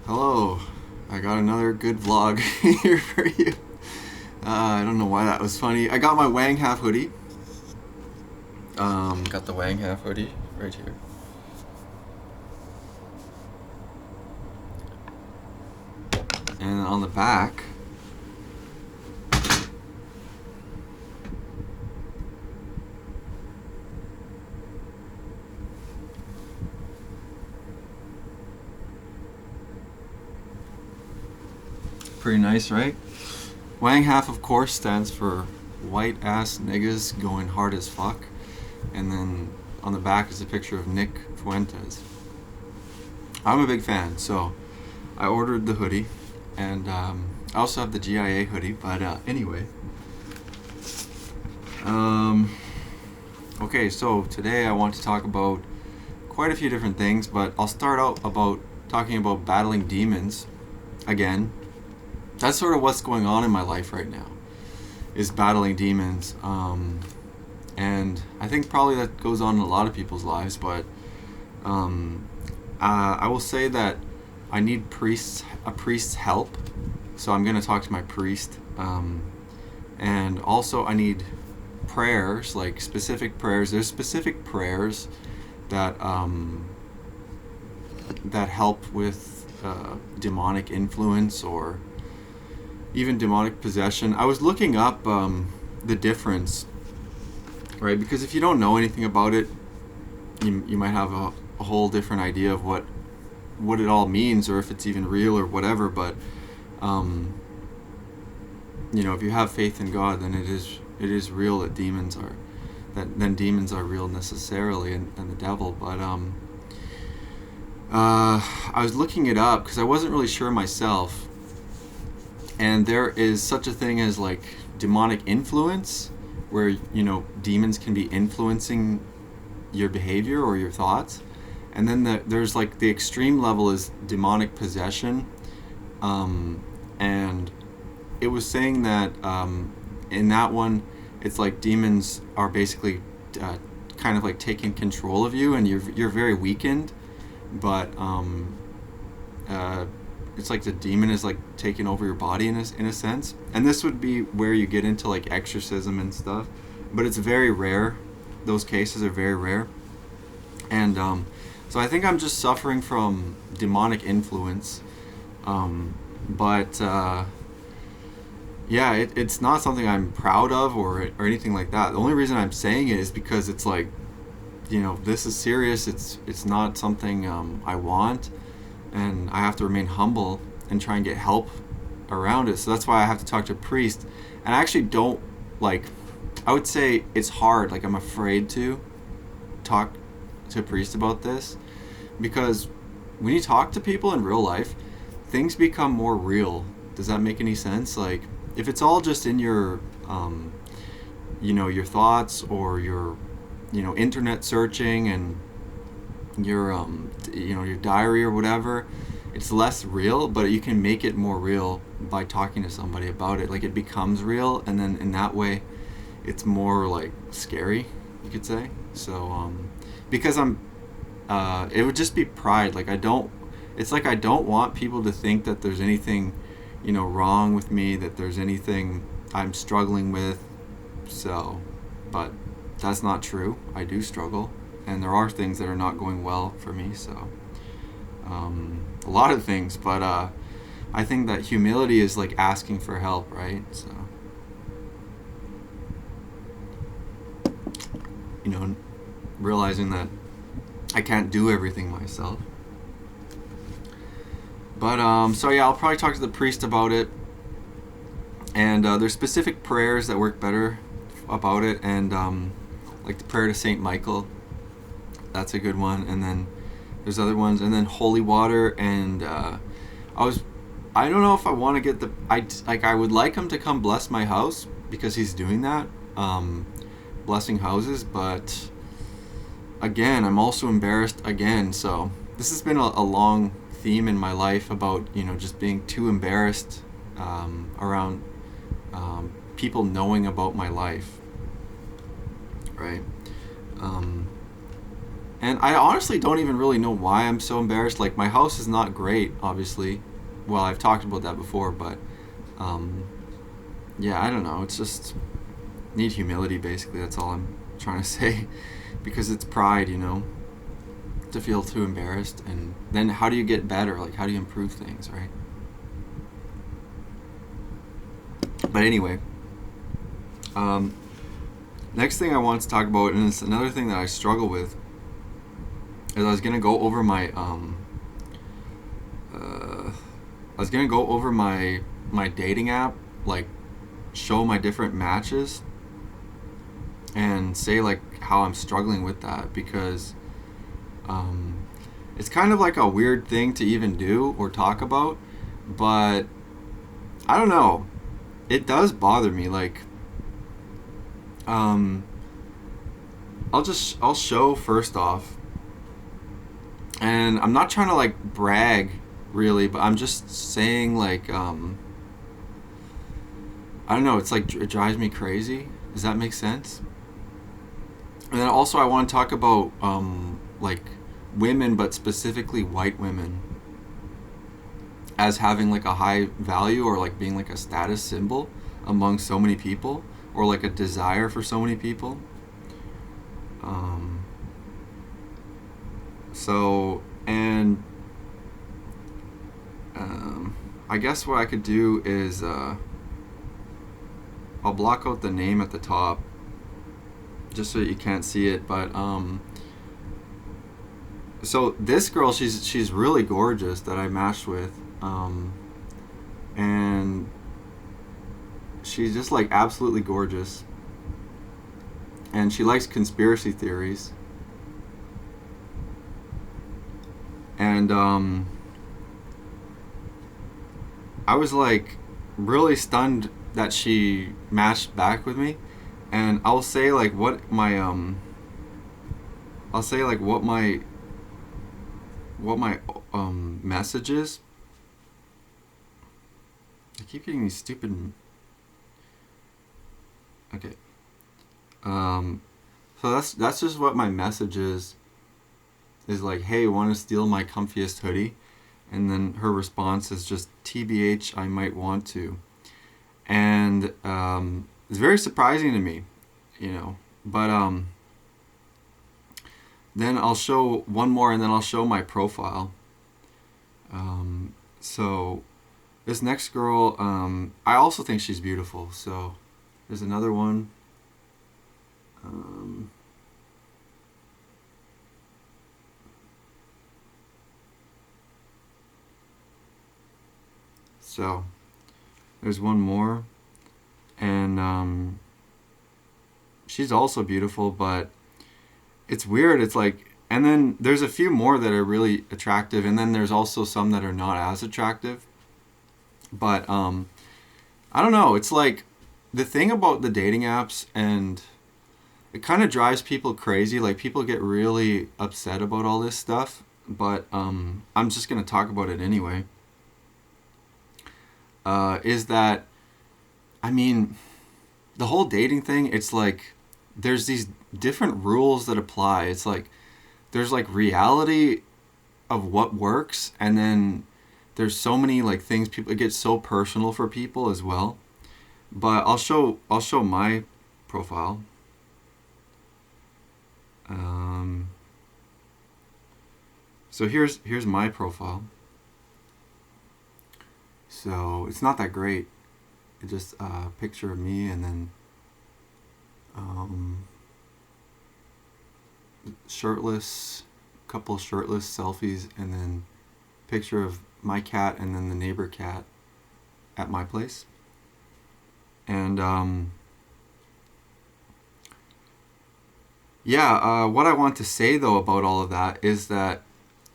Hello, I got another good vlog here for you. I don't know why that was funny. I got my Wang Half hoodie. Got the Wang Half hoodie right here. And on the back, pretty nice, right? Wang Half, of course, stands for white ass niggas going hard as fuck. And then on the back is a picture of Nick Fuentes. I'm a big fan, so I ordered the hoodie. And I also have the GIA hoodie, but anyway. Okay, so today I want to talk about quite a few different things, but I'll start out about talking about battling demons again. That's sort of what's going on in my life right now, is battling demons. And I think probably that goes on in a lot of people's lives, but I will say that I need a priest's help. So I'm going to talk to my priest. And also I need prayers, like specific prayers. There's specific prayers that that help with demonic influence or even demonic possession. I was looking up the difference, right? Because if you don't know anything about it, you might have a whole different idea of what it all means, or if it's even real or whatever. But if you have faith in God, then it is real that demons are real necessarily, and the devil. But I was looking it up because I wasn't really sure myself, and there is such a thing as like demonic influence, where demons can be influencing your behavior or your thoughts, and then there's like the extreme level is demonic possession, and it was saying that in that one, it's like demons are basically kind of like taking control of you, and you're very weakened, but it's like the demon is like taking over your body in a sense. And this would be where you get into like exorcism and stuff, but it's very rare. Those cases are very rare, and so I think I'm just suffering from demonic influence, but yeah, it's not something I'm proud of or anything like that. The only reason I'm saying it is because it's like, this is serious. It's not something I want, and I have to remain humble and try and get help around it. So that's why I have to talk to a priest. And I actually don't I would say it's hard. Like, I'm afraid to talk to a priest about this, because when you talk to people in real life, things become more real. Does that make any sense? Like, if it's all just in your your thoughts, or your internet searching, and your your diary or whatever, it's less real. But you can make it more real by talking to somebody about it. Like, it becomes real, and then in that way it's more like scary, you could say. So because it would just be pride. Like, I don't want people to think that there's anything wrong with me, that there's anything I'm struggling with. So, but that's not true. I do struggle, and there are things that are not going well for me. So, a lot of things, but I think that humility is like asking for help, right? So, realizing that I can't do everything myself. But so yeah, I'll probably talk to the priest about it, and there's specific prayers that work better about it, and like the prayer to Saint Michael, that's a good one. And then there's other ones, and then holy water. And I don't know if I want to get I would like him to come bless my house, because he's doing that, blessing houses. But again, I'm also embarrassed again. So this has been a long theme in my life about just being too embarrassed around people knowing about my life, right? And I honestly don't even really know why I'm so embarrassed. Like, my house is not great, obviously. Well, I've talked about that before, but um, yeah, I don't know. It's just need humility, basically. That's all I'm trying to say. Because it's pride, to feel too embarrassed. And then how do you get better? Like, how do you improve things, right? But anyway, um, next thing I want to talk about, and it's another thing that I struggle with, is I was gonna go over my dating app, like show my different matches, and say like how I'm struggling with that because um, it's kind of like a weird thing to even do or talk about, but I don't know. It does bother me. Like, um, I'll show first off, and I'm not trying to like brag really, but I'm just saying like I don't know. It's like it drives me crazy. Does that make sense? And then also I want to talk about like women, but specifically white women, as having like a high value or like being like a status symbol among so many people, or like a desire for so many people. Um, so and I guess what I could do is I'll block out the name at the top just so that you can't see it. But so this girl, she's really gorgeous that I matched with, and she's just like absolutely gorgeous, and she likes conspiracy theories, and I was like really stunned that she matched back with me, and I'll say like what my I'll say like what my message is. I keep getting these stupid. Okay. So that's just what my message is. Is like, hey, want to steal my comfiest hoodie? And then her response is just, TBH, I might want to. And it's very surprising to me, But then I'll show one more, and then I'll show my profile. So this next girl, I also think she's beautiful. So there's another one. So there's one more, and she's also beautiful, but it's weird. It's like, and then there's a few more that are really attractive, and then there's also some that are not as attractive. But I don't know. It's like the thing about the dating apps, and it kind of drives people crazy. Like, people get really upset about all this stuff, but I'm just gonna talk about it anyway. Is that, I mean, the whole dating thing, it's like there's these different rules that apply. It's like there's like reality of what works, and then there's so many like things, people, it gets so personal for people as well. But I'll show my profile. So here's my profile. So it's not that great. It's just a picture of me, and then shirtless, couple shirtless selfies, and then picture of my cat and then the neighbor cat at my place. And what I want to say though about all of that is that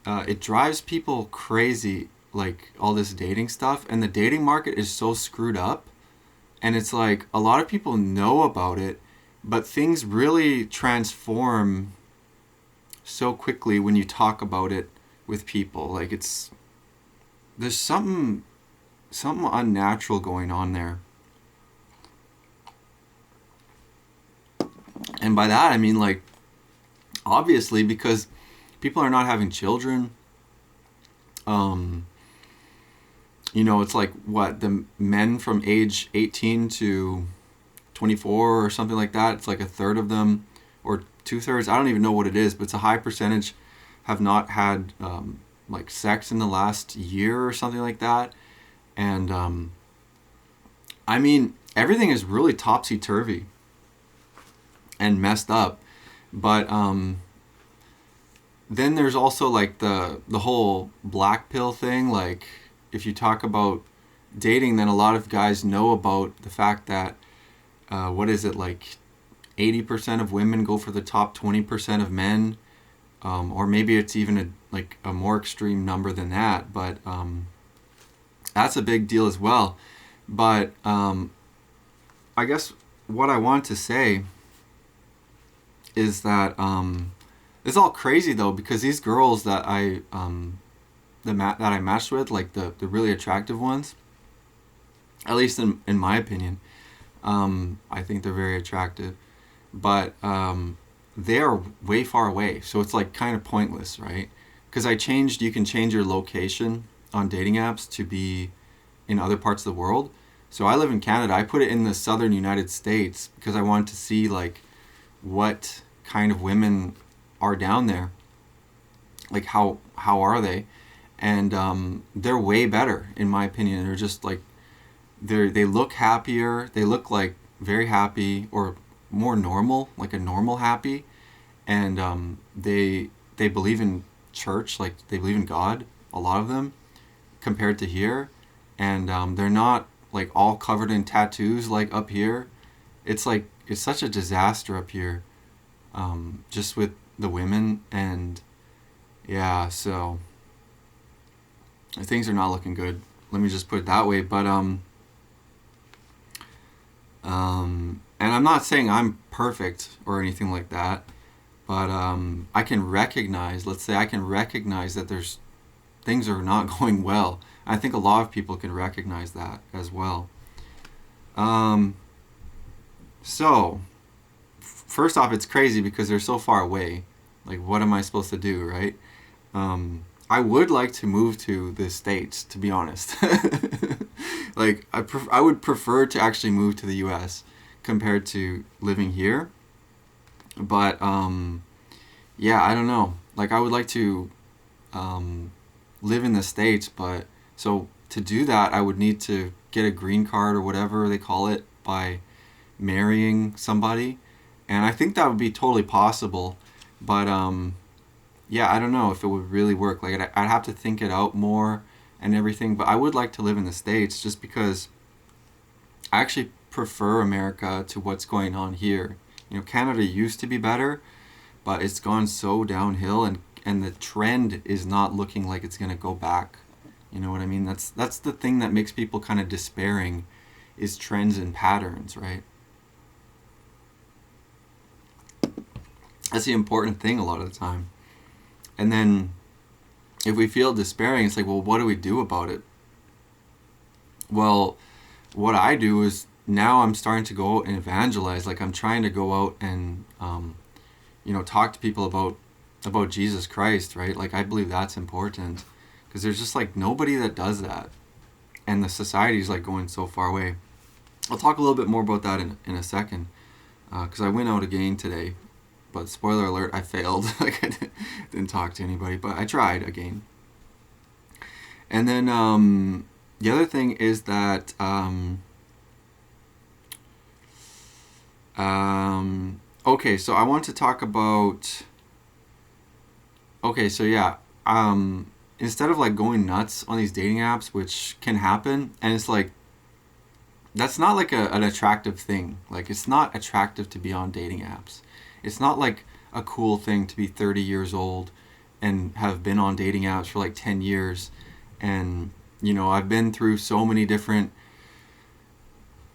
it drives people crazy, like all this dating stuff, and the dating market is so screwed up, and it's like a lot of people know about it, but things really transform so quickly when you talk about it with people. Like, there's something unnatural going on there. And by that I mean, like, obviously, because people are not having children. Um, it's like what the men from age 18 to 24 or something like that. It's like a third of them, or two-thirds. I don't even know what it is, but it's a high percentage have not had like sex in the last year or something like that. And I mean, everything is really topsy-turvy and messed up. But then there's also like the whole black pill thing. Like, if you talk about dating, then a lot of guys know about the fact that what is it, like 80% of women go for the top 20% of men, or maybe it's even a more extreme number than that. But that's a big deal as well. But I guess what I want to say is that it's all crazy though, because these girls that that I matched with, like the really attractive ones, at least in my opinion, I think they're very attractive, but they are way far away, so it's like kind of pointless, right? Because you can change your location on dating apps to be in other parts of the world. So I live in Canada. I put it in the southern United States because I wanted to see like what kind of women are down there, like how are they, and they're way better in my opinion. They're just like they look happier. They look like very happy, or more normal, like a normal happy, and they believe in church, like they believe in God, a lot of them, compared to here, and they're not like all covered in tattoos like up here. It's like it's such a disaster up here, just with the women, and yeah, so things are not looking good. Let me just put it that way. But and I'm not saying I'm perfect or anything like that, but I can recognize, let's say I can recognize that there's things are not going well. I think a lot of people can recognize that as well. So first off, it's crazy because they're so far away. Like, what am I supposed to do, right? I would like to move to the States, to be honest. Like, I would prefer to actually move to the U.S. compared to living here. But, yeah, I don't know. Like, I would like to live in the States, but so to do that, I would need to get a green card or whatever they call it by marrying somebody. And I think that would be totally possible. But, yeah, I don't know if it would really work. Like, I'd have to think it out more and everything. But I would like to live in the States just because I actually prefer America to what's going on here. Canada used to be better, but it's gone so downhill, and the trend is not looking like it's going to go back. You know what I mean? That's the thing that makes people kind of despairing, is trends and patterns, right? That's the important thing a lot of the time. And then if we feel despairing, it's like, well, what do we do about it? Well, what I do is now I'm starting to go out and evangelize. Like, I'm trying to go out and talk to people about Jesus Christ, right? Like, I believe that's important because there's just like nobody that does that, and the society's like going so far away. I'll talk a little bit more about that in a second, because I went out again today, but spoiler alert, I failed. Like, I didn't talk to anybody, but I tried again. And then the other thing is that okay, so I want to talk about. Okay, so yeah, instead of like going nuts on these dating apps, which can happen, and it's like, that's not like an attractive thing. Like, it's not attractive to be on dating apps. It's not like a cool thing to be 30 years old and have been on dating apps for like 10 years. And, I've been through so many different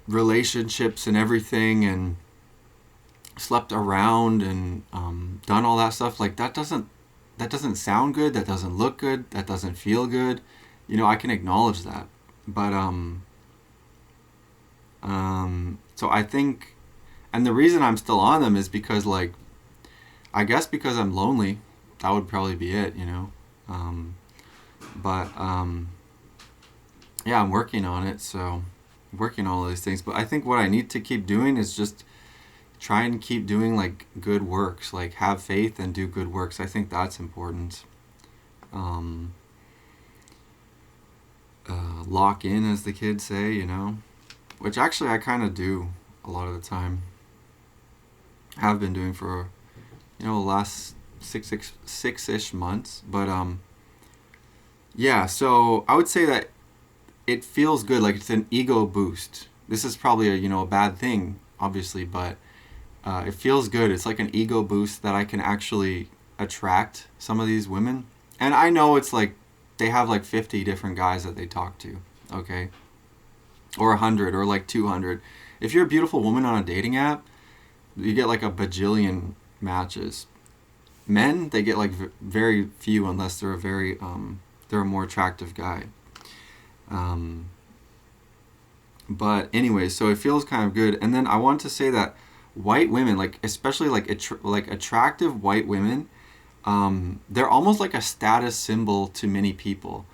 relationships and everything, and slept around and done all that stuff. Like, that doesn't sound good. That doesn't look good. That doesn't feel good. I can acknowledge that. But, so I think, and the reason I'm still on them is because, like, I guess because I'm lonely, that would probably be it, you know. But yeah, I'm working on it, so working on all these things. But I think what I need to keep doing is just try and keep doing like good works, like have faith and do good works. I think that's important. Um, Lock in, as the kids say, you know, which actually I kind of do a lot of the time. Have been doing for, you know, the last six-ish months. But yeah, so I would say that it feels good, like it's an ego boost. This is probably a, you know, a bad thing, obviously, but it feels good. It's like an ego boost that I can actually attract some of these women. And I know it's like they have like 50 different guys that they talk to, okay? Or 100 or like 200. If you're a beautiful woman on a dating app, you get like a bajillion matches. Men, they get like very few unless they're a very they're a more attractive guy. But anyway, so it feels kind of good. And then I want to say that white women, like especially like like attractive white women, they're almost like a status symbol to many people.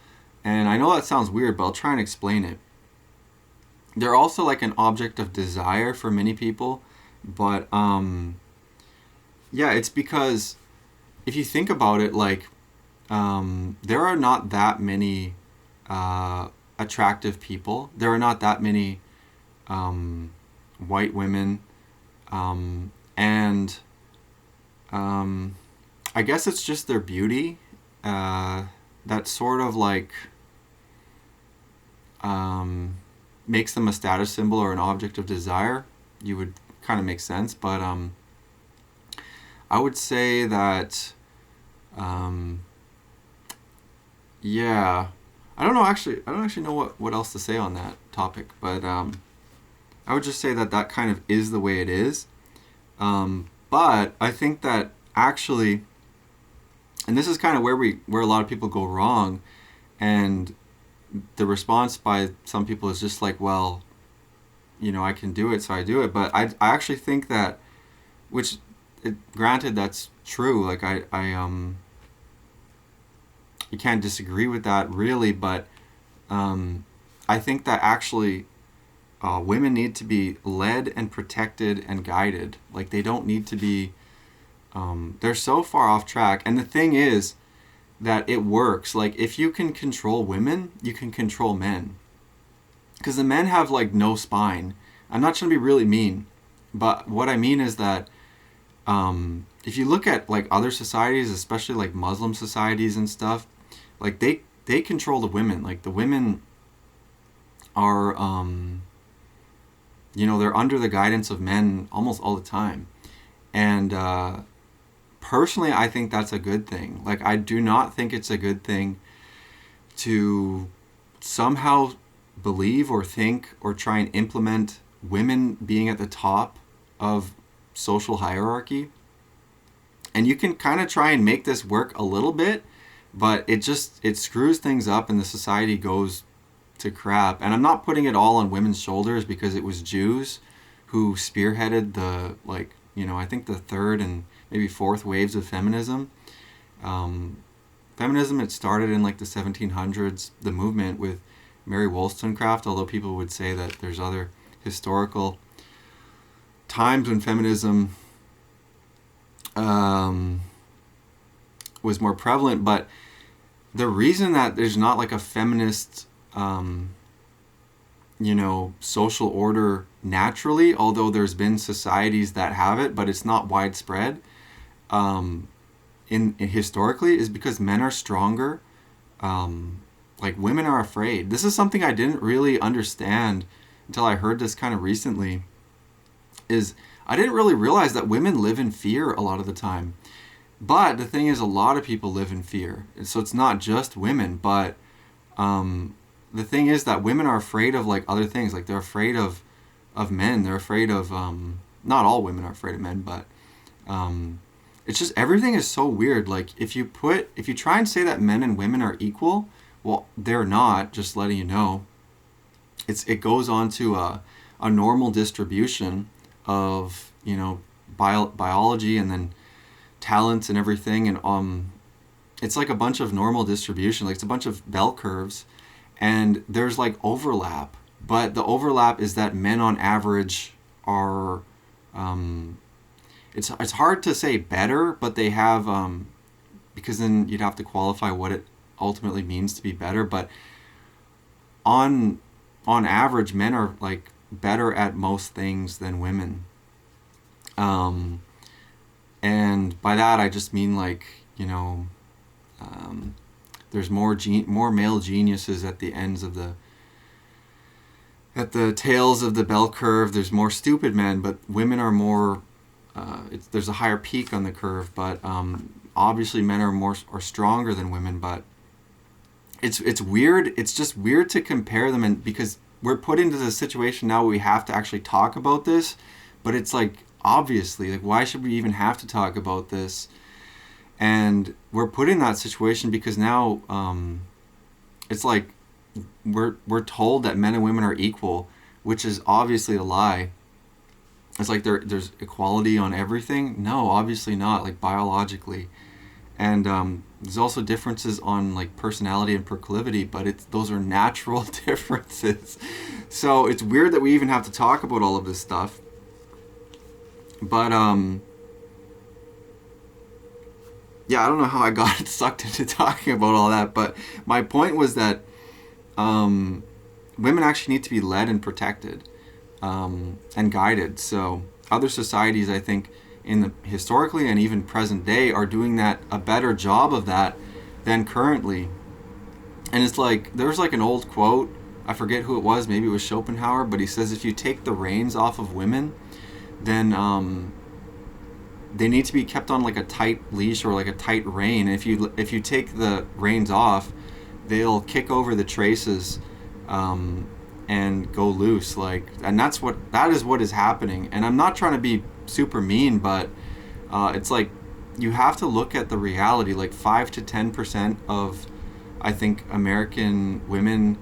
And I know that sounds weird, but I'll try and explain it. They're also like an object of desire for many people, but yeah, it's because if you think about it, like there are not that many attractive people. There are not that many white women, and I guess it's just their beauty that sort of like makes them a status symbol or an object of desire. You would kind of make sense, but I would say that yeah, I don't know actually. I don't actually know what else to say on that topic, but I would just say that that kind of is the way it is. But I think that actually, and this is kind of where a lot of people go wrong, and the response by some people is just like, well, you know, I can do it, so I do it. But I actually think that, which, granted, that's true. Like you can't disagree with that really, but I think that actually women need to be led and protected and guided. Like they don't need to be. They're so far off track, and the thing is that it works. Like if you can control women, you can control men. Because the men have like no spine. I'm not trying to be really mean, but what I mean is that if you look at like other societies, especially like Muslim societies and stuff, like they control the women. Like the women are you know, they're under the guidance of men almost all the time. And personally, I think that's a good thing. Like I do not think it's a good thing to somehow believe or think or try and implement women being at the top of social hierarchy. And you can kind of try and make this work a little bit, but it screws things up and the society goes to crap. And I'm not putting it all on women's shoulders because it was Jews who spearheaded the, like, you know, I think the third and maybe fourth waves of feminism. Feminism, it started in like the 1700s, the movement with Mary Wollstonecraft, although people would say that there's other historical times when feminism was more prevalent. But the reason that there's not like a feminist you know, social order naturally, although there's been societies that have it, but it's not widespread in historically, is because men are stronger. Like women are afraid. This is something I didn't really understand until I heard this kind of recently, is I didn't really realize that women live in fear a lot of the time. But the thing is, a lot of people live in fear. And so it's not just women, but the thing is that women are afraid of like other things. Like they're afraid of men. They're afraid of, not all women are afraid of men, but it's just everything is so weird. Like if you try and say that men and women are equal, well, they're not, just letting you know. It goes on to a normal distribution of, you know, biology, and then talents and everything, and it's like a bunch of normal distribution, like it's a bunch of bell curves, and there's like overlap, but the overlap is that men on average are it's hard to say better, but they have because then you'd have to qualify what it ultimately means to be better, but on average men are like better at most things than women. And by that I just mean like, there's more male geniuses at the ends of at the tails of the bell curve. There's more stupid men, but women are more. There's a higher peak on the curve, but obviously men are stronger than women. But it's weird. It's just weird to compare them, and because we're put into the situation now where we have to actually talk about this, but it's like obviously like why should we even have to talk about this? And we're put in that situation because now it's like we're told that men and women are equal, which is obviously a lie. It's like there's equality on everything. No, obviously not, like biologically. And there's also differences on like personality and proclivity, but those are natural differences. So it's weird that we even have to talk about all of this stuff. But yeah, I don't know how I got sucked into talking about all that, but my point was that women actually need to be led and protected and guided. So other societies, I think, historically and even present day, are doing a better job of that than currently. And it's like, there's like an old quote, I forget who it was, maybe it was Schopenhauer, but he says if you take the reins off of women, then they need to be kept on like a tight leash or like a tight rein. And if you take the reins off, they'll kick over the traces and go loose. And that is what is happening. And I'm not trying to be super mean, but it's like you have to look at the reality. Like 5 to 10% of, I think, American women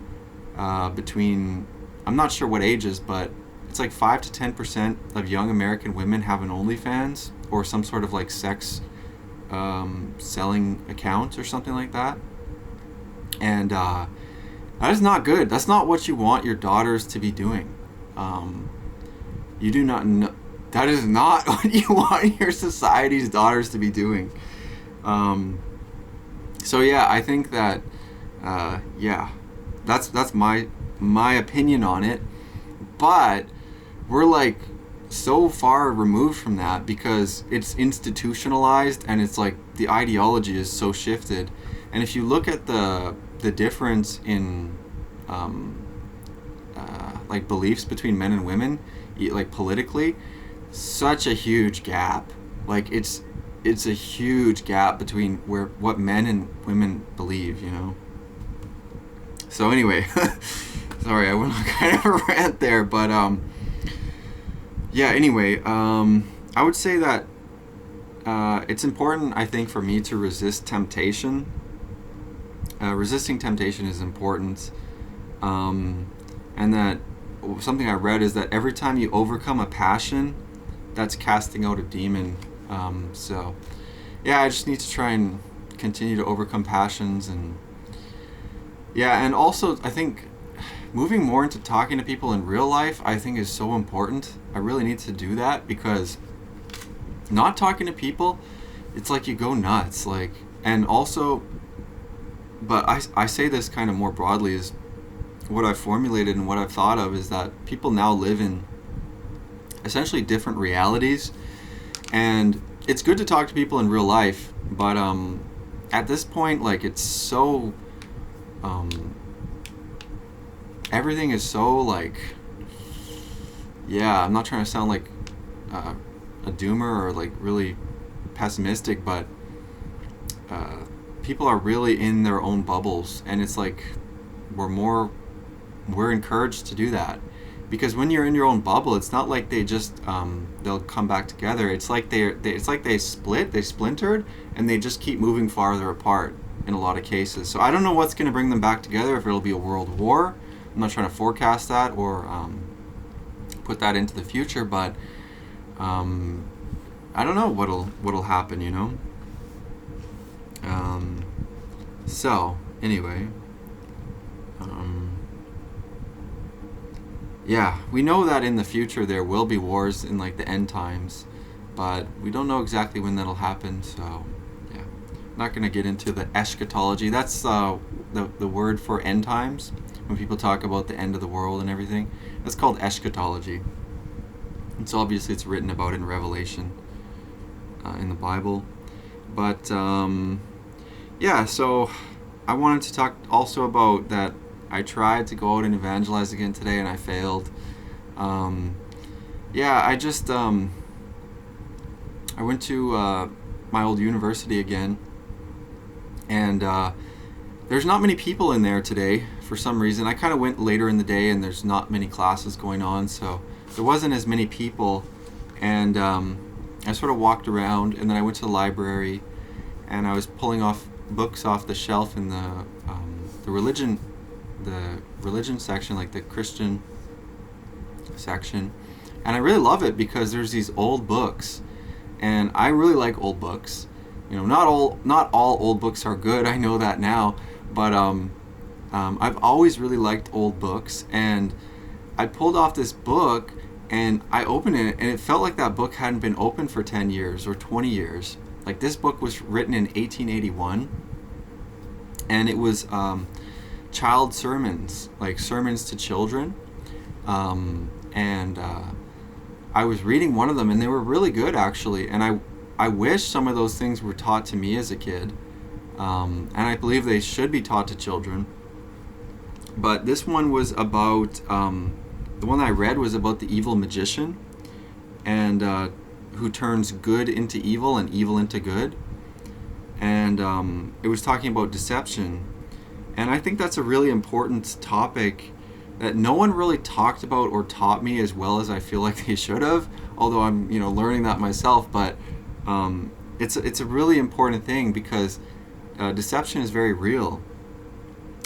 between, I'm not sure what ages, but it's like 5 to 10% of young American women have an OnlyFans or some sort of like sex selling account or something like that. And that is not good. That's not what you want your daughters to be doing. You do not know. That is not what you want your society's daughters to be doing. So yeah, I think that that's my opinion on it. But we're like so far removed from that because it's institutionalized and it's like the ideology is so shifted. And if you look at the difference in like beliefs between men and women, like politically, such a huge gap. Like it's a huge gap between what men and women believe, So anyway, sorry, I went on kind of a rant there, but yeah. Anyway, I would say that it's important, I think, for me to resist temptation. Resisting temptation is important, and that something I read is that every time you overcome a passion, that's casting out a demon. So yeah, I just need to try and continue to overcome passions, and yeah, and also I think moving more into talking to people in real life, I think, is so important. I really need to do that because not talking to people, it's like you go nuts. Like, and also, but I say this kind of more broadly, is what I've formulated and what I've thought of is that people now live in essentially different realities, and it's good to talk to people in real life, but at this point, like, it's so everything is so like, yeah, I'm not trying to sound like a doomer or like really pessimistic, but people are really in their own bubbles, and it's like we're encouraged to do that, because when you're in your own bubble, it's not like they just they'll come back together. It's like they splintered, and they just keep moving farther apart in a lot of cases. So I don't know what's going to bring them back together, if it'll be a world war. I'm not trying to forecast that or put that into the future, but I don't know what'll happen, you know. Um, so anyway, um, yeah, we know that in the future there will be wars in like the end times, but we don't know exactly when that'll happen. So yeah, I'm not gonna get into the eschatology. That's the word for end times when people talk about the end of the world and everything. That's called eschatology. And so obviously it's written about in Revelation in the Bible. But yeah, so I wanted to talk also about that. I tried to go out and evangelize again today, and I failed. Um, yeah, I went to my old university again, and there's not many people in there today for some reason. I kind of went later in the day, and there's not many classes going on, so there wasn't as many people. And I sort of walked around, and then I went to the library, and I was pulling off books off the shelf in the religion section, like the Christian section, and I really love it because there's these old books, and I really like old books. You know, not all old books are good. I know that now, but I've always really liked old books, and I pulled off this book, and I opened it, and it felt like that book hadn't been open for 10 years or 20 years. Like, this book was written in 1881, and it was child sermons, like sermons to children. And I was reading one of them, and they were really good, actually. And I wish some of those things were taught to me as a kid. And I believe they should be taught to children. But this one was about, the one I read was about the evil magician, and who turns good into evil and evil into good. And it was talking about deception. And I think that's a really important topic that no one really talked about or taught me as well as I feel like they should have, although I'm, learning that myself. But it's a really important thing because deception is very real.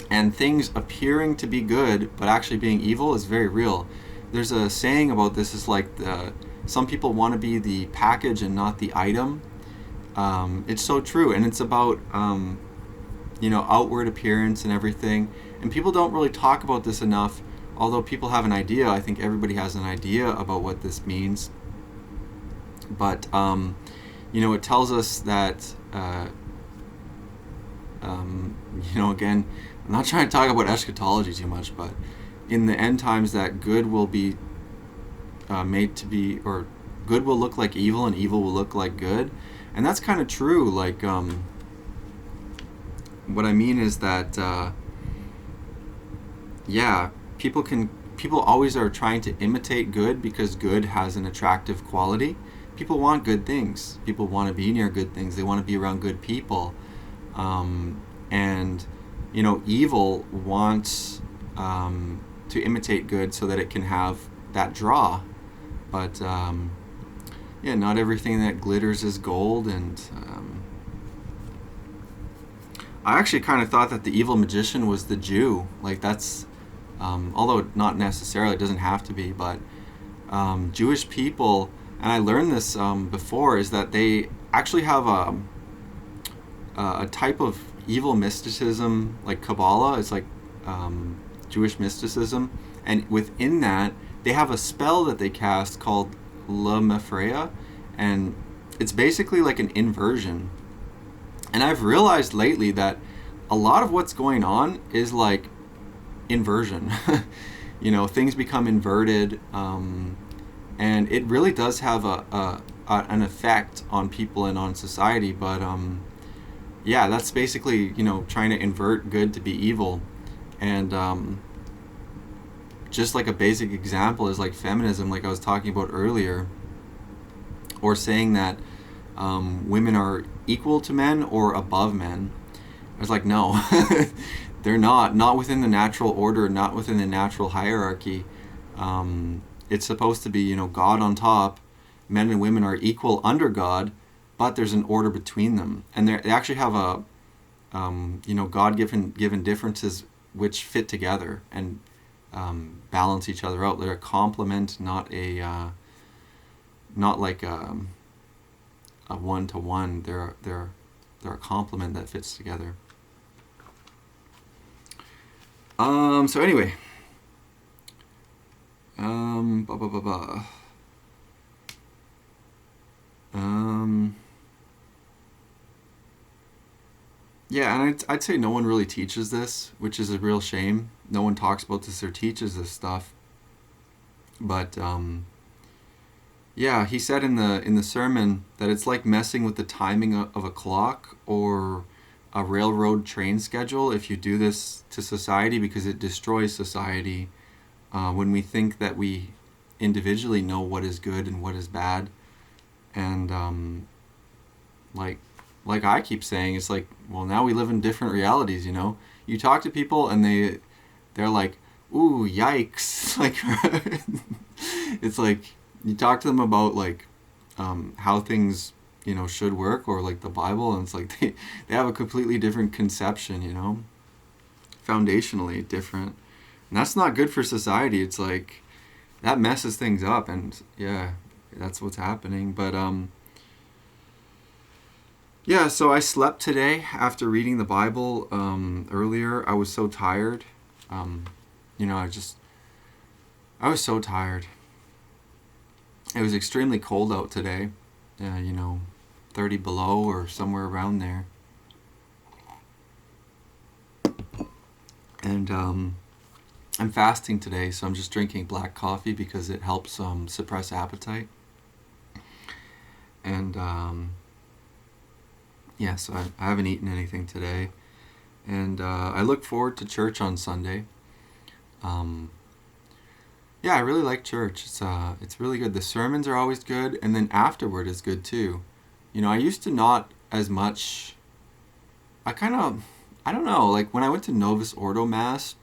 And things appearing to be good but actually being evil is very real. There's a saying about this, is like some people want to be the package and not the item. It's so true, and it's about outward appearance and everything. And people don't really talk about this enough, although people have an idea. I think everybody has an idea about what this means. But it tells us that again, I'm not trying to talk about eschatology too much, but in the end times that good will be made to be, or good will look like evil and evil will look like good. And that's kind of true. Like, what I mean is that, people always are trying to imitate good because good has an attractive quality. People want good things. People want to be near good things. They want to be around good people. And evil wants to imitate good so that it can have that draw. But not everything that glitters is gold. And I actually kind of thought that the evil magician was the Jew. Like, that's although not necessarily, it doesn't have to be, but Jewish people, and I learned this before, is that they actually have a type of evil mysticism, like Kabbalah. It's like Jewish mysticism, and within that they have a spell that they cast called La Mefreya, and it's basically like an inversion. And I've realized lately that a lot of what's going on is like inversion. Things become inverted, and it really does have an effect on people and on society. But that's basically trying to invert good to be evil. And just like a basic example is like feminism, like I was talking about earlier, or saying that women are equal to men or above men. I was like, no. They're not within the natural order, not within the natural hierarchy. It's supposed to be, God on top, men and women are equal under God, but there's an order between them. And they actually have a God-given differences which fit together and balance each other out. They're a complement, not like a one-to-one. They're a complement that fits together. So anyway, blah, blah, blah, blah. Yeah, and I'd say no one really teaches this, which is a real shame. No one talks about this or teaches this stuff. But yeah, he said in the sermon that it's like messing with the timing of a clock or a railroad train schedule if you do this to society, because it destroys society when we think that we individually know what is good and what is bad. And like I keep saying, it's like, well, now we live in different realities, you know? You talk to people and they're like, ooh, yikes. Like, it's like, you talk to them about, like, how things, you know, should work, or, like, the Bible, and it's like, they have a completely different conception, you know? Foundationally different. And that's not good for society. It's like, that messes things up, and, yeah, that's what's happening. But, yeah, so I slept today after reading the Bible earlier. I was so tired. You know, I was so tired. It was extremely cold out today. You know, 30 below or somewhere around there. And I'm fasting today, so I'm just drinking black coffee because it helps suppress appetite. And yeah, so I haven't eaten anything today. And I look forward to church on Sunday. Yeah, I really like church. It's really good. The sermons are always good, and then afterward is good too. You know, I used to not as much. I don't know, like when I went to Novus Ordo Mass,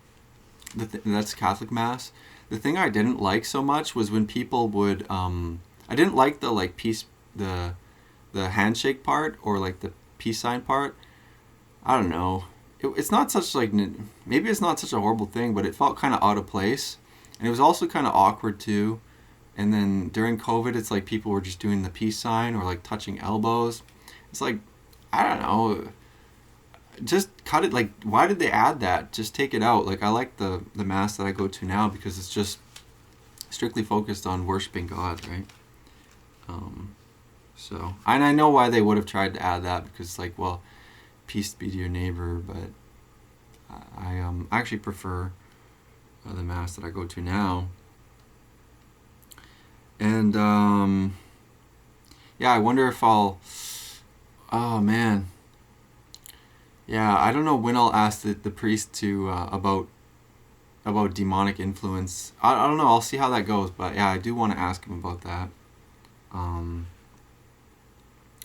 that's Catholic Mass, the thing I didn't like so much was when people would, I didn't like the like peace, the handshake part, or like the peace sign part. I don't know. It's not such like, maybe it's not such a horrible thing, but it felt kind of out of place. And it was also kind of awkward too. And then during COVID, it's like people were just doing the peace sign or like touching elbows. It's like, I don't know. Just cut it. Like, why did they add that? Just take it out. Like, I like the Mass that I go to now because it's just strictly focused on worshiping God, right? So, and I know why they would have tried to add that, because, like, well, peace be to your neighbor, but I actually prefer the Mass that I go to now. And, yeah, I wonder if I'll, oh, man. Yeah, I don't know when I'll ask the priest to, about demonic influence. I don't know, I'll see how that goes, but yeah, I do want to ask him about that.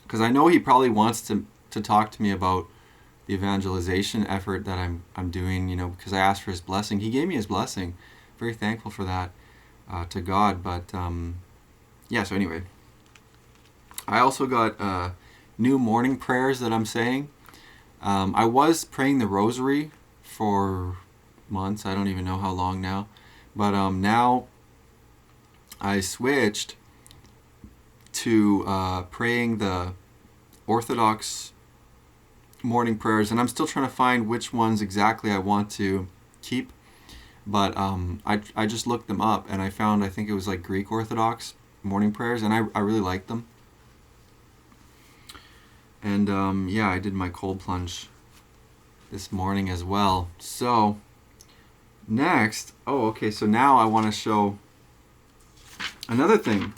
Because I know he probably wants to talk to me about the evangelization effort that I'm doing, you know, because I asked for his blessing. He gave me his blessing. Very thankful for that to God. But yeah, so anyway, I also got new morning prayers that I'm saying. I was praying the rosary for months. I don't even know how long now. But now I switched to praying the Orthodox morning prayers, and I'm still trying to find which ones exactly I want to keep. But I just looked them up, and I found, I think it was like Greek Orthodox morning prayers, and I really liked them. And yeah, I did my cold plunge this morning as well. So next, okay, so now I want to show another thing,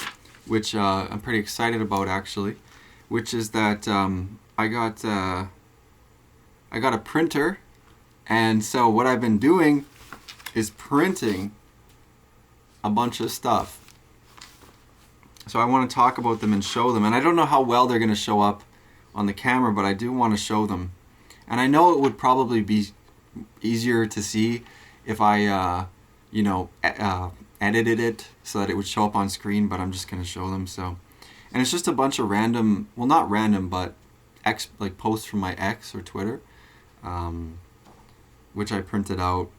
which I'm pretty excited about actually, which is that I got a printer, and so what I've been doing is printing a bunch of stuff. So I want to talk about them and show them, and I don't know how well they're going to show up on the camera, but I do want to show them. And I know it would probably be easier to see if I, you know, edited it so that it would show up on screen, but I'm just going to show them. So, and it's just a bunch of random, well, not random, but like posts from my X or Twitter, which I printed out.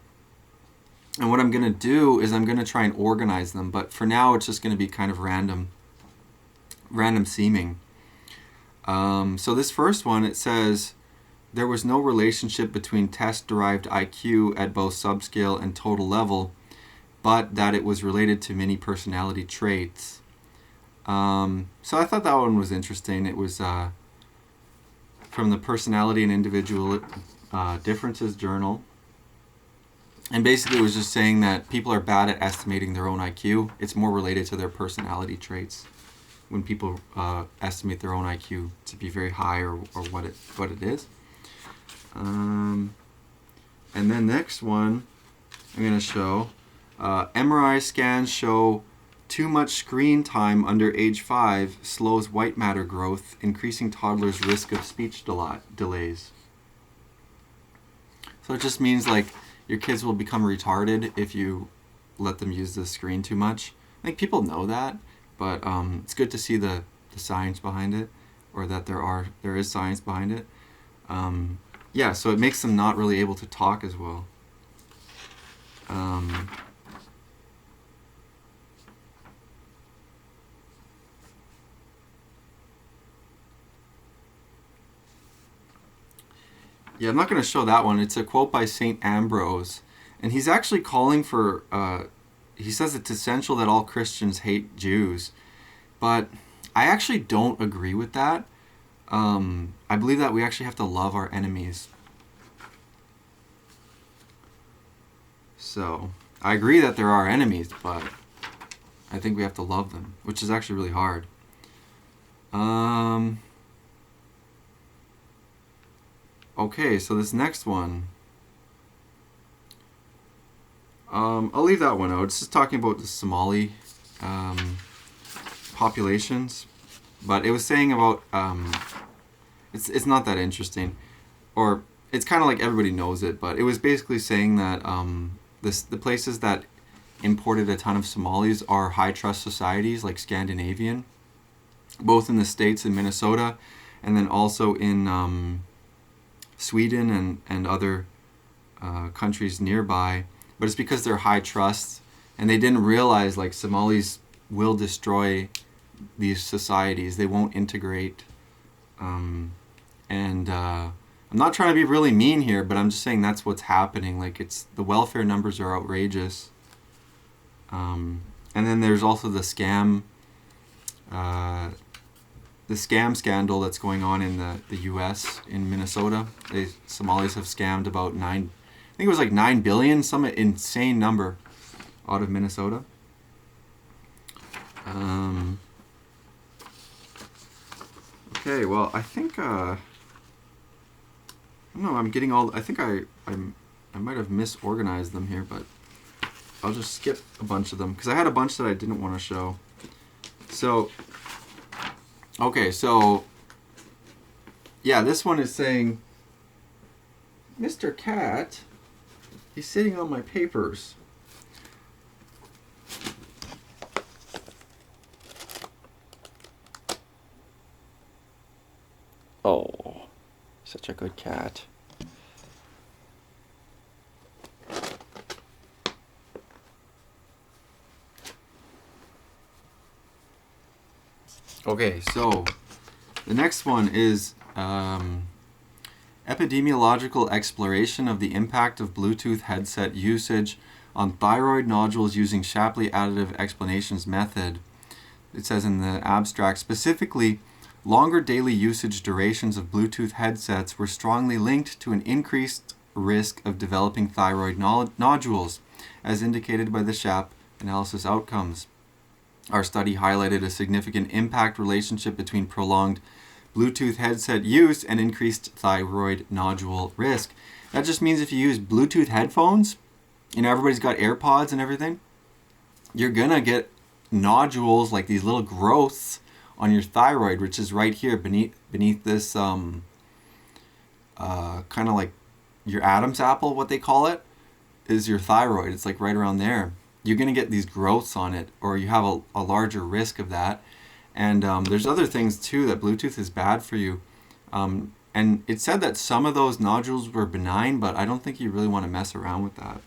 And what I'm going to do is I'm going to try and organize them, but for now it's just going to be kind of random seeming. So this first one, it says there was no relationship between test-derived IQ at both subscale and total level, but that it was related to many personality traits. So I thought that one was interesting. It was from the Personality and Individual Differences Journal. And basically it was just saying that people are bad at estimating their own IQ. It's more related to their personality traits when people estimate their own IQ to be very high or what it is. And then next one I'm going to show, MRI scans show too much screen time under age 5 slows white matter growth, increasing toddlers' risk of speech delays. So it just means like your kids will become retarded if you let them use the screen too much. I think people know that, but it's good to see the science behind it, or that there is science behind it. Yeah, so it makes them not really able to talk as well. Yeah, I'm not going to show that one. It's a quote by St. Ambrose. And he's actually calling for, he says it's essential that all Christians hate Jews. But I actually don't agree with that. I believe that we actually have to love our enemies. So, I agree that there are enemies, but I think we have to love them, which is actually really hard. Okay, so this next one, I'll leave that one out. It's just talking about the Somali populations, but it was saying about it's not that interesting, or it's kind of like everybody knows it, but it was basically saying that the places that imported a ton of Somalis are high trust societies like Scandinavian, both in the States and Minnesota, and then also in Sweden and other countries nearby. But it's because they're high trust, and they didn't realize like Somalis will destroy these societies. They won't integrate. I'm not trying to be really mean here, but I'm just saying that's what's happening. Like, it's the welfare numbers are outrageous. And then there's also the scam scandal that's going on in the U.S. in Minnesota. Somalis have scammed about I think it was like 9 billion, some insane number, out of Minnesota. Okay, well, I think I don't know. I'm getting all. I think I might have misorganized them here, but I'll just skip a bunch of them because I had a bunch that I didn't want to show. So. Okay, so, yeah, this one is saying, Mr. Cat, he's sitting on my papers. Oh, such a good cat. Okay, so the next one is epidemiological exploration of the impact of Bluetooth headset usage on thyroid nodules using Shapley additive explanations method. It says in the abstract, specifically, longer daily usage durations of Bluetooth headsets were strongly linked to an increased risk of developing thyroid nodules, as indicated by the SHAP analysis outcomes. Our study highlighted a significant impact relationship between prolonged Bluetooth headset use and increased thyroid nodule risk. That just means if you use Bluetooth headphones, everybody's got AirPods and everything, you're gonna get nodules, like these little growths on your thyroid, which is right here beneath this kind of like your Adam's apple, what they call it, is your thyroid. It's like right around there. You're going to get these growths on it, or you have a larger risk of that. And there's other things too that Bluetooth is bad for you. And it said that some of those nodules were benign, but I don't think you really want to mess around with that.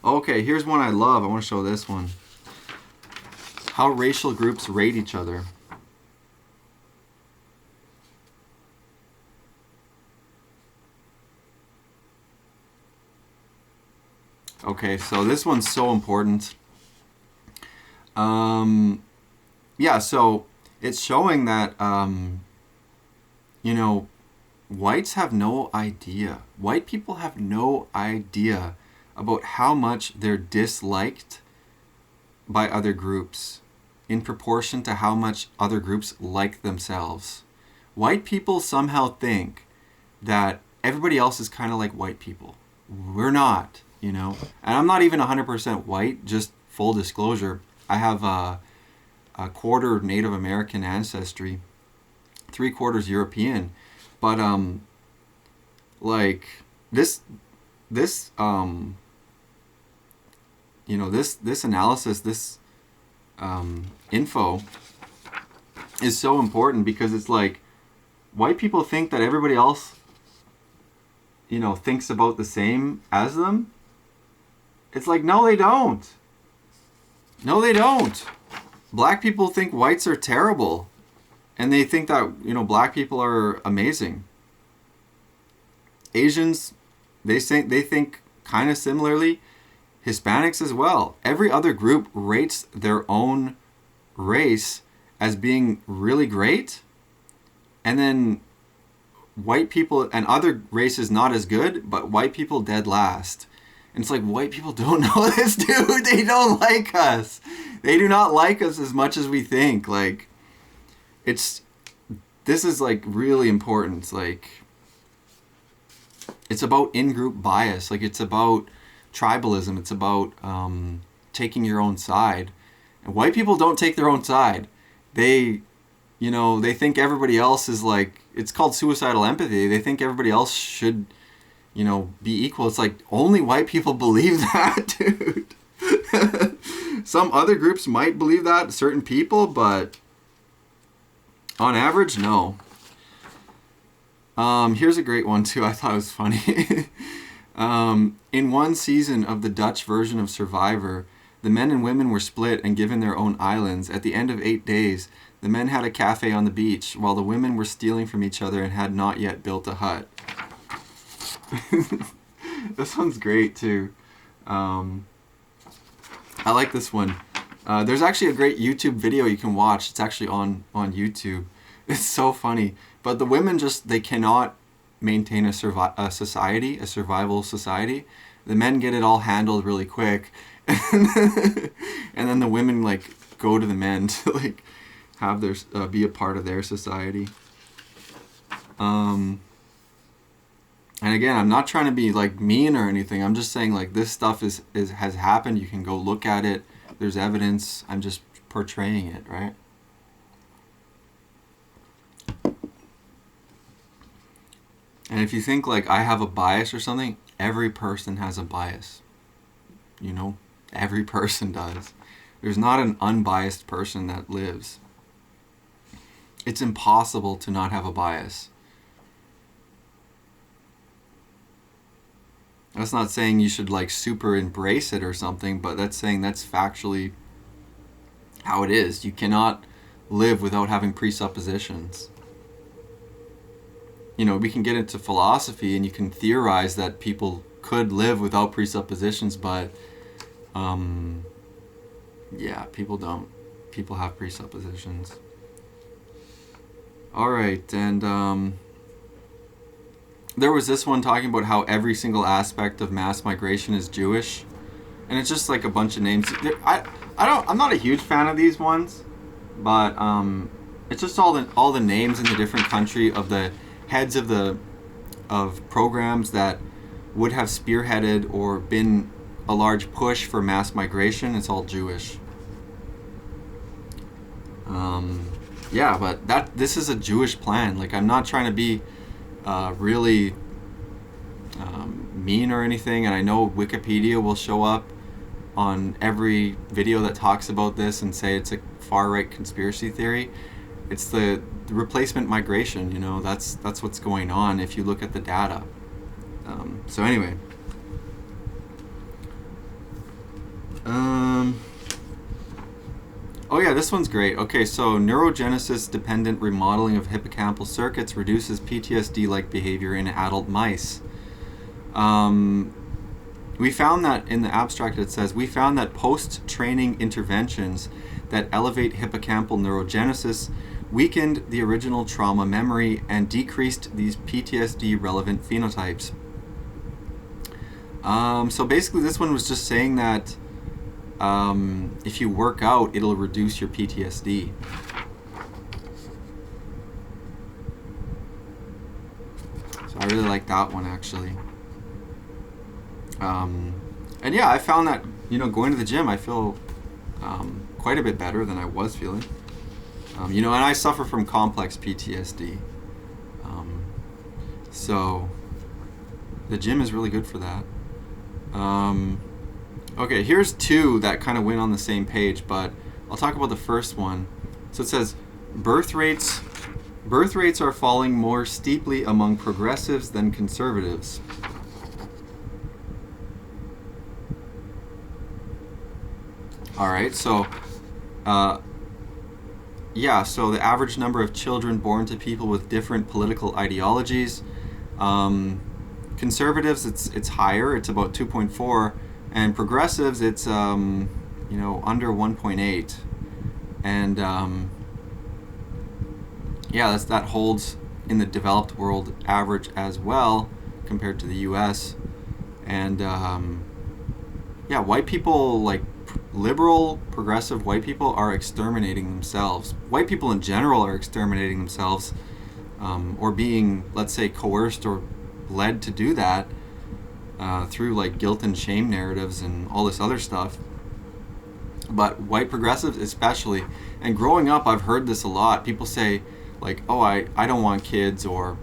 Okay, here's one I love. I want to show this one. How racial groups rate each other. Okay, so this one's so important. Yeah, so it's showing that, you know, whites have no idea. White people have no idea about how much they're disliked by other groups in proportion to how much other groups like themselves. White people somehow think that everybody else is kind of like white people. We're not, you know. And I'm not even 100% white, just full disclosure. I have a quarter Native American ancestry, 3/4 European. But like this you know, this analysis, this info is so important, because it's like white people think that everybody else, you know, thinks about the same as them. It's like, no, they don't. No, they don't. Black people think whites are terrible, and they think that, you know, black people are amazing. Asians, they think kind of similarly. Hispanics as well. Every other group rates their own race as being really great, and then white people and other races not as good, but white people dead last. And it's like, white people don't know this, dude. They don't like us. They do not like us as much as we think. Like, this is like really important. It's like, it's about in-group bias. Like, it's about tribalism. It's about taking your own side. And white people don't take their own side. They, you know, they think everybody else is like, it's called suicidal empathy. They think everybody else should, you know, be equal. It's like, only white people believe that, dude. Some other groups might believe that, certain people, but on average, no. Here's a great one too. I thought it was funny. In one season of the Dutch version of Survivor, the men and women were split and given their own islands. At the end of 8 days, the men had a cafe on the beach, while the women were stealing from each other and had not yet built a hut. This one's great too. I like this one. There's actually a great YouTube video you can watch. It's actually on YouTube. It's so funny. But the women they cannot maintain a society, a survival society. The men get it all handled really quick. And then the women like go to the men to like have their be a part of their society. And again, I'm not trying to be like mean or anything. I'm just saying like this stuff has happened. You can go look at it. There's evidence. I'm just portraying it, right? And if you think like I have a bias or something, every person has a bias. You know, every person does. There's not an unbiased person that lives. It's impossible to not have a bias. That's not saying you should like super embrace it or something, but that's saying that's factually how it is. You cannot live without having presuppositions. You know, we can get into philosophy and you can theorize that people could live without presuppositions, but yeah, people don't. People have presuppositions. All right, and there was this one talking about how every single aspect of mass migration is Jewish, and it's just like a bunch of names. I'm not a huge fan of these ones, but it's just all the names in the different country of the heads of programs that would have spearheaded or been a large push for mass migration. It's all Jewish. Yeah, but this is a Jewish plan. Like, I'm not trying to be really mean or anything, and I know Wikipedia will show up on every video that talks about this and say it's a far-right conspiracy theory. It's the replacement migration, you know, that's what's going on if you look at the data. So anyway. Oh yeah, this one's great. Okay, so neurogenesis-dependent remodeling of hippocampal circuits reduces PTSD-like behavior in adult mice. We found that in the abstract it says, we found that post-training interventions that elevate hippocampal neurogenesis weakened the original trauma memory and decreased these PTSD-relevant phenotypes. So basically this one was just saying that if you work out, it'll reduce your PTSD. So I really like that one, actually. And yeah, I found that, going to the gym, I feel quite a bit better than I was feeling. And I suffer from complex PTSD. So the gym is really good for that. Okay, here's two that kind of went on the same page, but I'll talk about the first one. So it says, birth rates are falling more steeply among progressives than conservatives. All right, so so the average number of children born to people with different political ideologies. Conservatives, it's higher. It's about 2.4, and progressives, it's under 1.8, and that holds in the developed world average as well compared to the U.S. And white people, like liberal, progressive white people, are exterminating themselves. White people in general are exterminating themselves, or being, let's say, coerced or led to do that through like guilt and shame narratives and all this other stuff. But white progressives especially, and growing up I've heard this a lot. People say like, oh, I don't want kids, or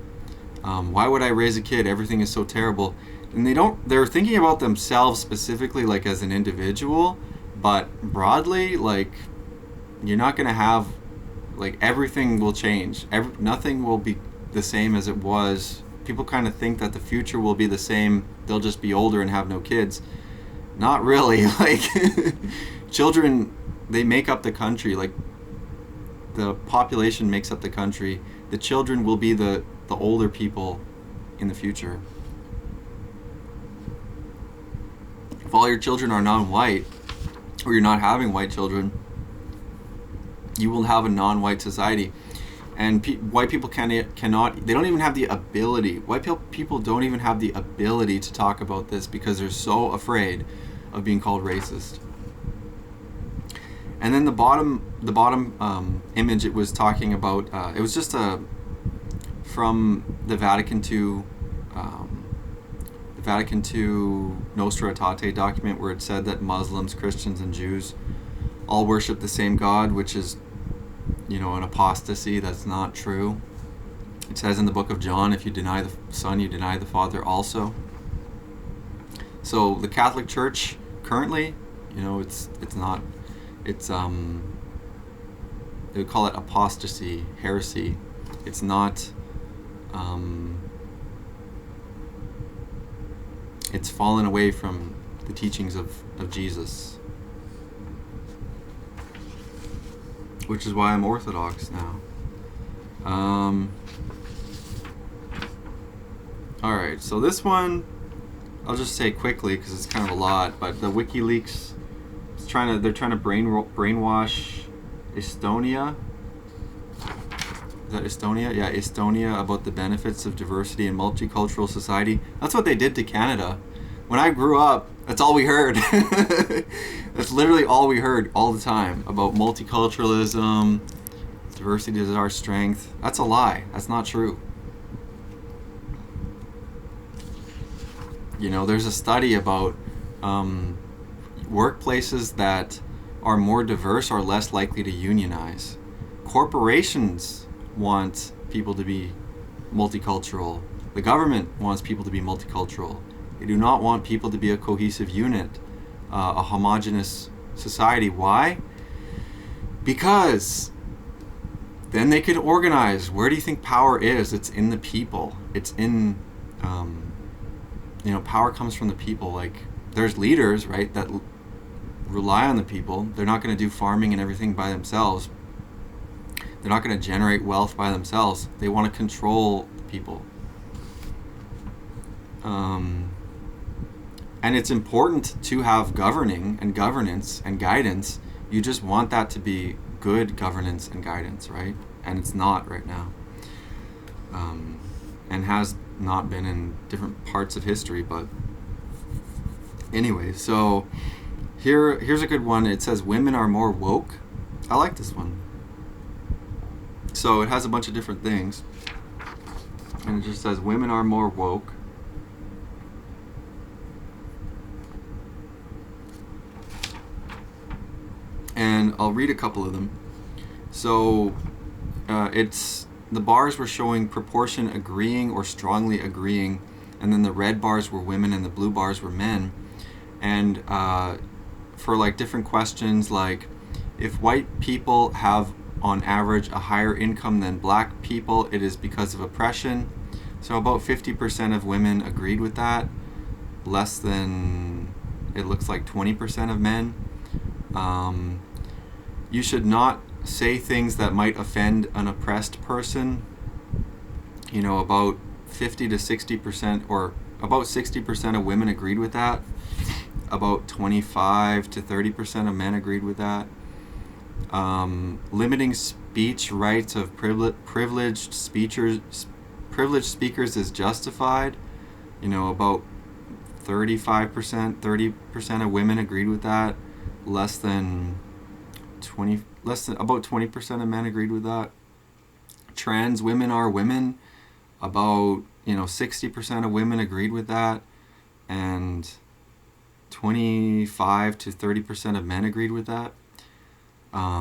why would I raise a kid? Everything is so terrible. And they're thinking about themselves specifically, like as an individual, but broadly, like, you're not going to have, like, everything will change. Nothing will be the same as it was. People kind of think that the future will be the same. They'll just be older and have no kids. Not really. Like, children, they make up the country. Like, the population makes up the country. The children will be the older people in the future. If all your children are non-white, or you're not having white children, you will have a non-white society. And white people cannot, they don't even have the ability, white people don't even have the ability to talk about this because they're so afraid of being called racist. And then the bottom image, it was talking about, it was just from the Vatican II Nostra Aetate document, where it said that Muslims, Christians, and Jews all worship the same God, which is, an apostasy. That's not true. It says in the book of John, if you deny the Son, you deny the Father also. So the Catholic Church currently, it's not, it's they would call it apostasy, heresy. It's not, it's fallen away from the teachings of Jesus, which is why I'm Orthodox now. Alright, so this one I'll just say quickly because it's kind of a lot, but the WikiLeaks they're trying to brainwash Estonia. Is that Estonia? Yeah, Estonia, about the benefits of diversity and multicultural society. That's what they did to Canada. When I grew up, that's all we heard. That's literally all we heard all the time, about multiculturalism, diversity is our strength. That's a lie. That's not true. There's a study about workplaces that are more diverse are less likely to unionize. Corporations want people to be multicultural. The government wants people to be multicultural. They do not want people to be a cohesive unit, a homogenous society. Why? Because then they could organize. Where do you think power is? It's in the people. It's in, power comes from the people. Like, there's leaders, right, that rely on the people. They're not going to do farming and everything by themselves. They're not going to generate wealth by themselves. They want to control the people. And it's important to have governing and governance and guidance. You just want that to be good governance and guidance, right? And it's not right now. And has not been in different parts of history. But anyway, so here's a good one. It says women are more woke. I like this one. So it has a bunch of different things. And it just says women are more woke. And I'll read a couple of them. So it's the bars were showing proportion agreeing or strongly agreeing, and then the red bars were women and the blue bars were men. And for like different questions, like if white people have on average a higher income than black people, it is because of oppression. So about 50% of women agreed with that. Less than, it looks like 20% of men. You should not say things that might offend an oppressed person. You know, about 50 to 60%, or about 60% of women agreed with that. About 25 to 30% of men agreed with that. Limiting speech rights of privileged speakers is justified. You know, about 30% of women agreed with that. About 20% of men agreed with that. Trans women are women. About 60% of women agreed with that, and 25 to 30% of men agreed with that. A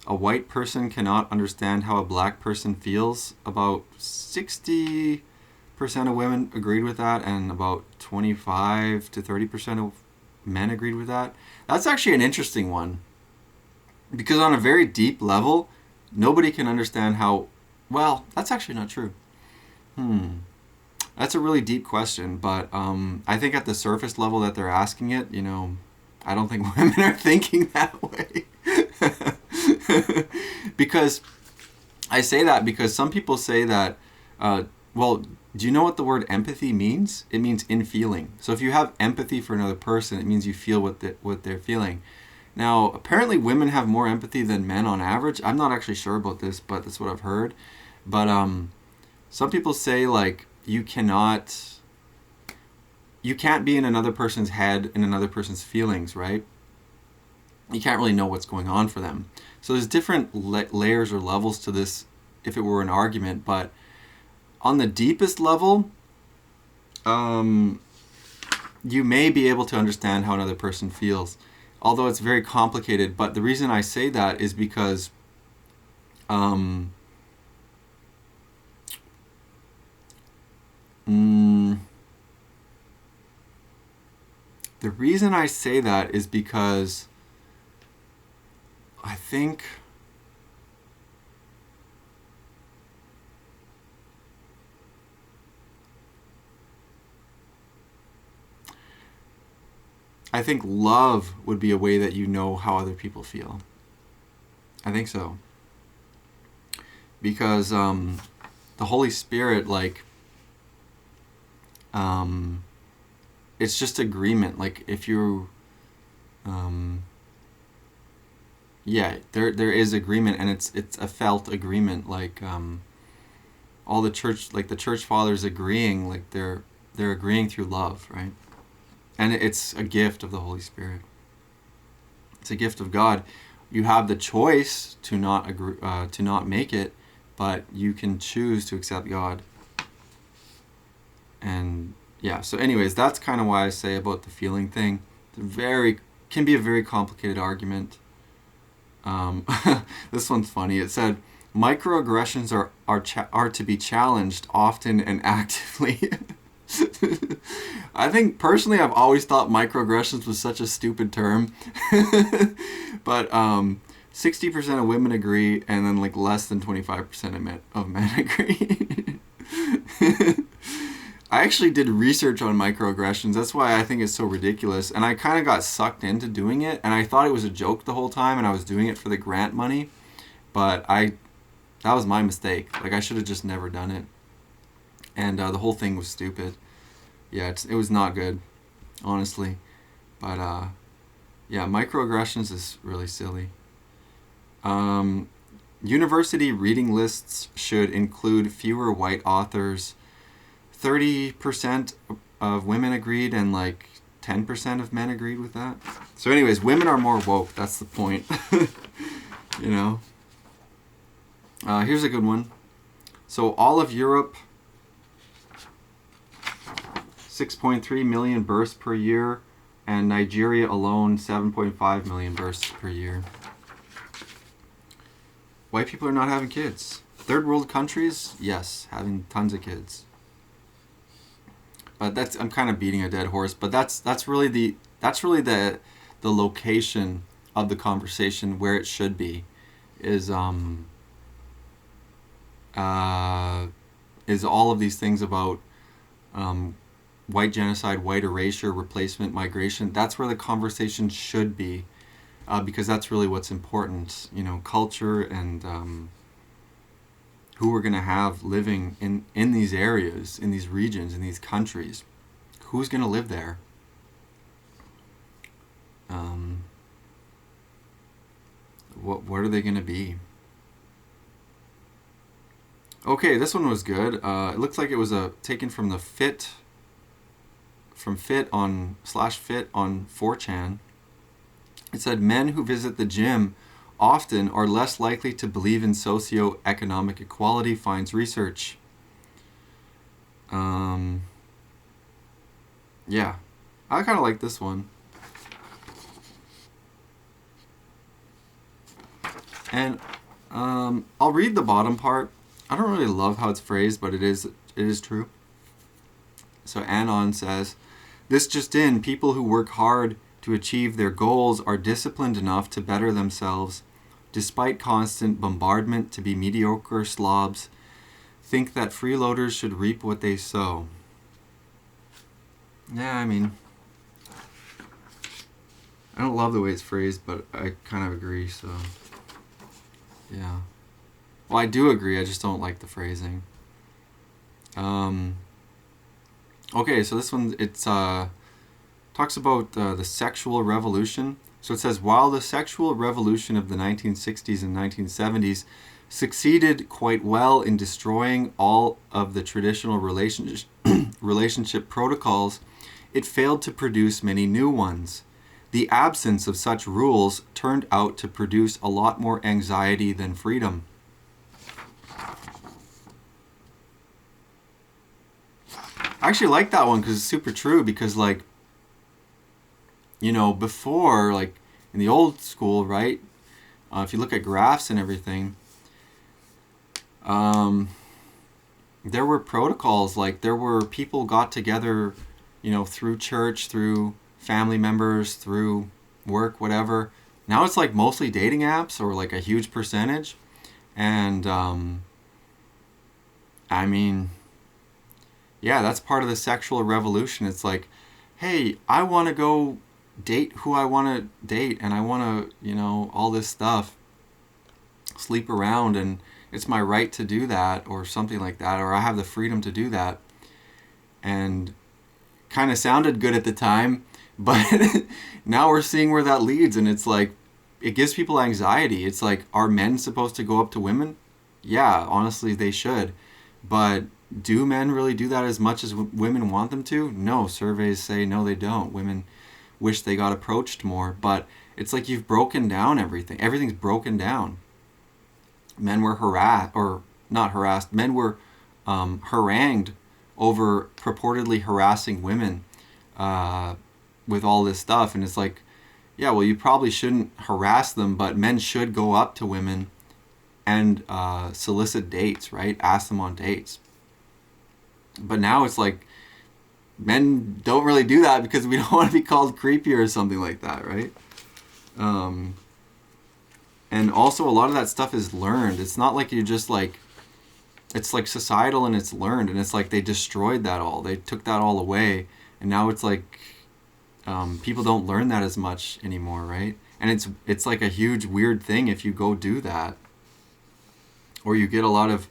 white person cannot understand how a black person feels. About 60% of women agreed with that, and about 25 to 30% of men agreed with that. That's actually an interesting one, because on a very deep level, nobody can understand how... Well, that's actually not true. That's a really deep question, but I think at the surface level that they're asking it, I don't think women are thinking that way. Because I say that because some people say that, well, do you know what the word empathy means? It means in feeling. So if you have empathy for another person, it means you feel what they're feeling. Now, apparently women have more empathy than men on average. I'm not actually sure about this, but that's what I've heard. But some people say, like, you can't be in another person's head, in another person's feelings, right? You can't really know what's going on for them. So there's different layers or levels to this if it were an argument. But on the deepest level, you may be able to understand how another person feels. Although it's very complicated. But the reason I say that is because the reason I say that is because I think love would be a way that you know how other people feel. I think so. Because the Holy Spirit, like, it's just agreement. Like, if you, there is agreement, and it's a felt agreement. Like, all the church fathers agreeing, like they're agreeing through love, right? And it's a gift of the Holy Spirit. It's a gift of God. You have the choice to not agree, to not make it, but you can choose to accept God. And yeah, so anyways, that's kind of why I say about the feeling thing. Can be a very complicated argument. This one's funny. It said, microaggressions are to be challenged often and actively. I think personally I've always thought microaggressions was such a stupid term. But 60% of women agree, and then like less than 25% of men agree. I actually did research on microaggressions. That's why I think it's so ridiculous. And I kind of got sucked into doing it, and I thought it was a joke the whole time, and I was doing it for the grant money. But that was my mistake. Like, I should have just never done it. And the whole thing was stupid. Yeah, it was not good. honestly. But yeah, microaggressions is really silly. University reading lists should include fewer white authors. 30% of women agreed, and like 10% of men agreed with that. So, anyways, women are more woke. That's the point. You know. Here's a good one. So, all of Europe, 6.3 million births per year, and Nigeria alone, 7.5 million births per year. White people are not having kids. Third world countries, yes, having tons of kids. But I'm kind of beating a dead horse. But that's really the location of the conversation where it should be, is all of these things about white genocide, white erasure, replacement, migration. That's where the conversation should be, because that's really what's important. You know, culture and who we're going to have living in these areas, in these regions, in these countries. Who's going to live there? What are they going to be? Okay, this one was good. It looks like it was taken from the Fit on /Fit on 4chan. It said men who visit the gym often are less likely to believe in socioeconomic equality, finds research. Yeah, I kind of like this one. And I'll read the bottom part. I don't really love how it's phrased, but it is true. So Anon says, this just in, people who work hard to achieve their goals are disciplined enough to better themselves, despite constant bombardment to be mediocre slobs, think that freeloaders should reap what they sow. Yeah, I mean, I don't love the way it's phrased, but I kind of agree, so yeah. Well, I do agree, I just don't like the phrasing. Okay, so this one, it's talks about the sexual revolution. So it says, while the sexual revolution of the 1960s and 1970s succeeded quite well in destroying all of the traditional relationship protocols, it failed to produce many new ones. The absence of such rules turned out to produce a lot more anxiety than freedom. I actually like that one because it's super true, because like, you know, before, like in the old school, right, if you look at graphs and everything, there were protocols, like there were people got together, you know, through church, through family members, through work, whatever. Now it's like mostly dating apps, or like a huge percentage. And I mean, yeah, that's part of the sexual revolution. It's like, hey, I want to go date who I want to date, and I want to, you know, all this stuff, sleep around, and it's my right to do that, or something like that, or I have the freedom to do that. And kind of sounded good at the time, but now we're seeing where that leads, and it's like, it gives people anxiety. It's like, are men supposed to go up to women? Yeah, honestly, they should. But do men really do that as much as women want them to? No, surveys say no, they don't. Women wish they got approached more, but it's like you've broken down everything. Everything's broken down. Men were harassed, or not harassed, men were harangued over purportedly harassing women with all this stuff. And it's like, yeah, well, you probably shouldn't harass them, but men should go up to women and solicit dates, right? Ask them on dates. But now it's like, men don't really do that because we don't want to be called creepy or something like that, right? And also a lot of that stuff is learned. It's not like you just like, it's like societal and it's learned, and it's like they destroyed that all. They took that all away, and now it's like people don't learn that as much anymore, right? And it's like a huge weird thing if you go do that, or you get a lot of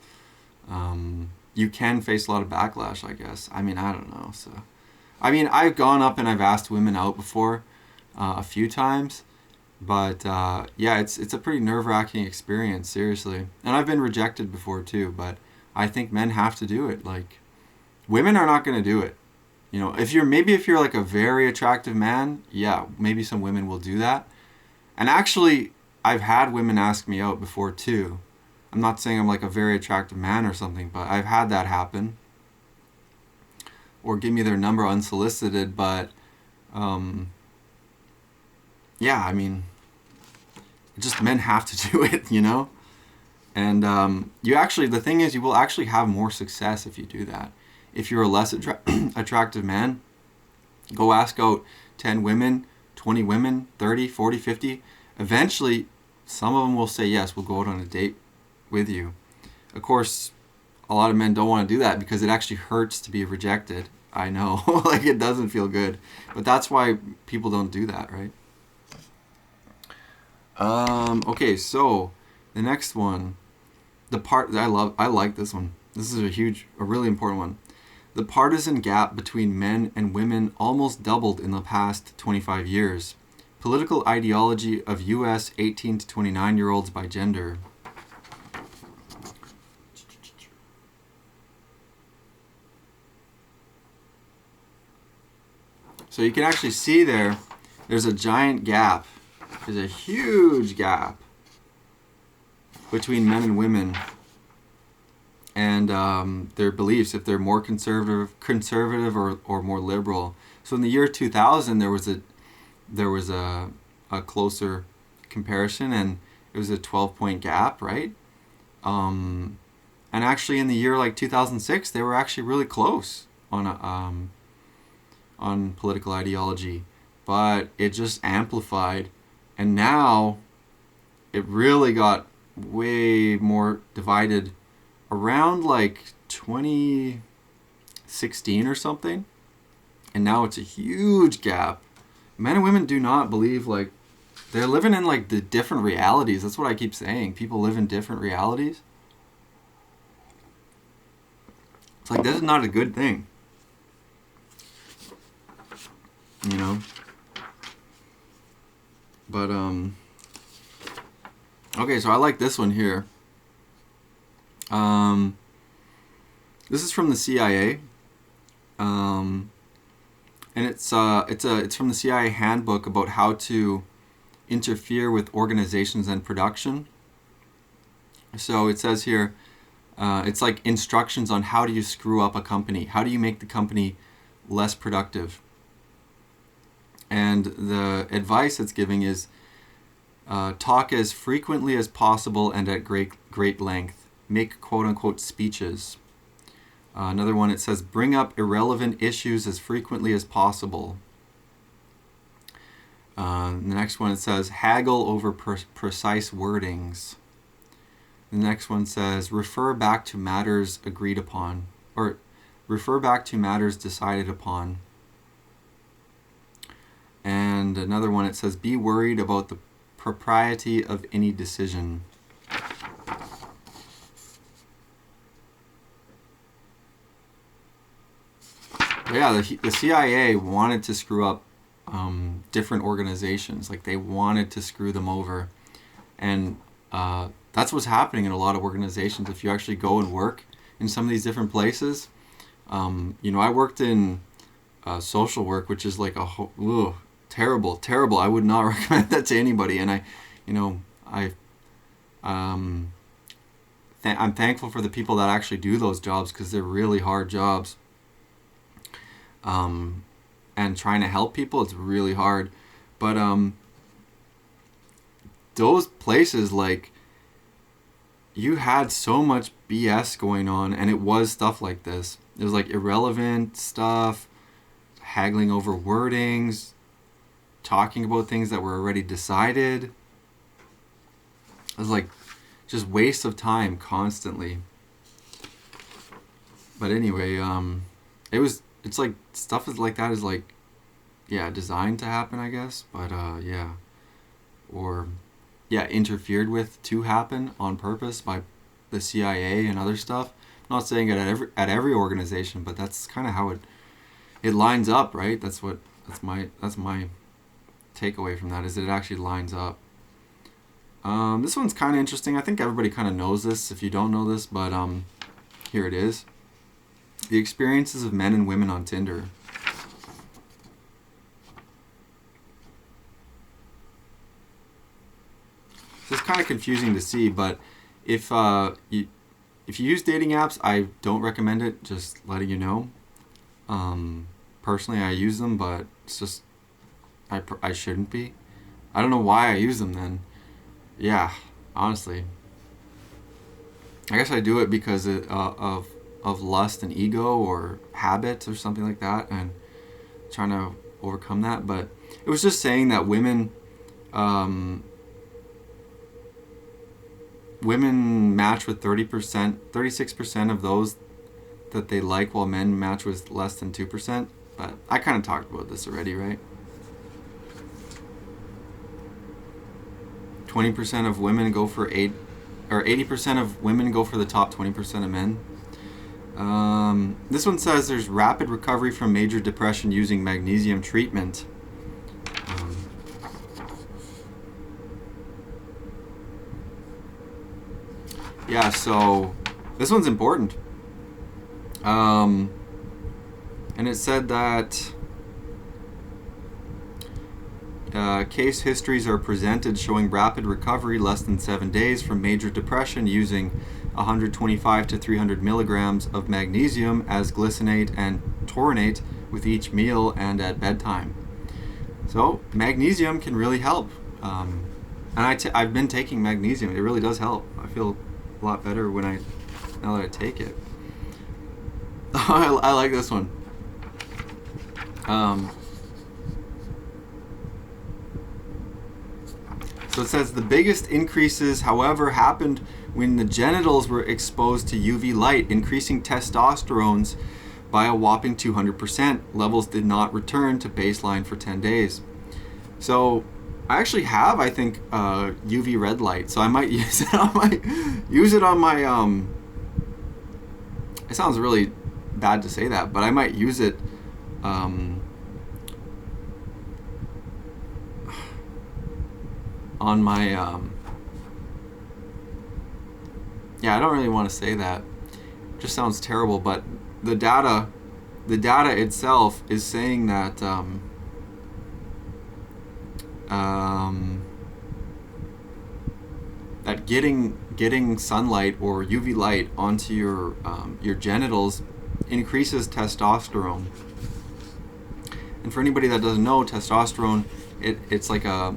you can face a lot of backlash, I guess. I mean, I don't know. So I mean, I've gone up and I've asked women out before, a few times, but yeah, it's a pretty nerve-wracking experience, seriously. And I've been rejected before too, but I think men have to do it. Like, women are not going to do it. You know, if you're like a very attractive man, yeah, maybe some women will do that. And actually, I've had women ask me out before too. I'm not saying I'm like a very attractive man or something, but I've had that happen. Or give me their number unsolicited, but um, yeah, I mean, just men have to do it, you know? And the thing is, you will actually have more success if you do that. If you're a less attractive man, go ask out 10 women, 20 women, 30, 40, 50. Eventually, some of them will say, yes, we'll go out on a date with you. Of course, a lot of men don't want to do that because it actually hurts to be rejected. I know, like it doesn't feel good. But that's why people don't do that, right? Okay, so the next one, the part that I like this one. This is a really important one. The partisan gap between men and women almost doubled in the past 25 years. Political ideology of U.S. 18 to 29-year-olds by gender. So you can actually see there's a giant gap. There's a huge gap between men and women and their beliefs, if they're more conservative or more liberal. So in the year 2000, there was a closer comparison, and it was a 12-point gap, right? And actually, in the year like 2006, they were actually really close on political ideology, but it just amplified, and now it really got way more divided around like 2016 or something, and now it's a huge gap. Men and women do not believe, like, they're living in like the different realities. That's what I keep saying. People live in different realities. It's like, this is not a good thing, you know. But okay, so I like this one here. This is from the CIA, and it's from the CIA handbook about how to interfere with organizations and production. So it says here, it's like instructions on how do you screw up a company, how do you make the company less productive. And the advice it's giving is talk as frequently as possible and at great length. Make quote-unquote speeches. Another one, it says bring up irrelevant issues as frequently as possible. The next one, it says haggle over precise wordings. The next one says refer back to matters agreed upon, or refer back to matters decided upon. And another one, it says be worried about the propriety of any decision. But yeah, the CIA wanted to screw up different organizations. Like, they wanted to screw them over. And that's what's happening in a lot of organizations. If you actually go and work in some of these different places, I worked in social work, which is like terrible. I would not recommend that to anybody. And I'm thankful for the people that actually do those jobs, because they're really hard jobs. And trying to help people, it's really hard. But those places, like, you had so much BS going on, and it was stuff like this. It was like irrelevant stuff, haggling over wordings, talking about things that were already decided. It was like just waste of time constantly. But anyway, it's like stuff is like that is like, yeah, designed to happen, I guess. But yeah, or yeah, interfered with to happen on purpose by the CIA and other stuff. I'm not saying it at every organization, but that's kind of how it it lines up, right? That's my takeaway from that, is that it actually lines up. This one's kind of interesting. I think everybody kind of knows this if you don't know this, but here it is. The experiences of men and women on Tinder. So it's kind of confusing to see, but if you use dating apps, I don't recommend it. Just letting you know. Personally, I use them, but it's just I shouldn't be. I don't know why I use them then. Yeah, honestly. I guess I do it because of lust and ego or habit or something like that, and trying to overcome that. But it was just saying that women match with 30%, 36% of those that they like, while men match with less than 2%. But I kind of talked about this already, right? 20% of women go for 80% of women go for the top 20% of men. This one says there's rapid recovery from major depression using magnesium treatment. Yeah, so this one's important. And it said that case histories are presented showing rapid recovery less than 7 days from major depression using 125 to 300 milligrams of magnesium as glycinate and taurinate with each meal and at bedtime. So magnesium can really help. And I've been taking magnesium. It really does help. I feel a lot better now that I take it. I like this one. So it says the biggest increases, however, happened when the genitals were exposed to UV light, increasing testosterones by a whopping 200%. Levels did not return to baseline for 10 days. So I actually have, I think, UV red light. So I might use it on my, it sounds really bad to say that, but I might use it on my yeah, I don't really want to say that. It just sounds terrible, but the data itself is saying that that getting sunlight or UV light onto your genitals increases testosterone. And for anybody that doesn't know, testosterone, it's like a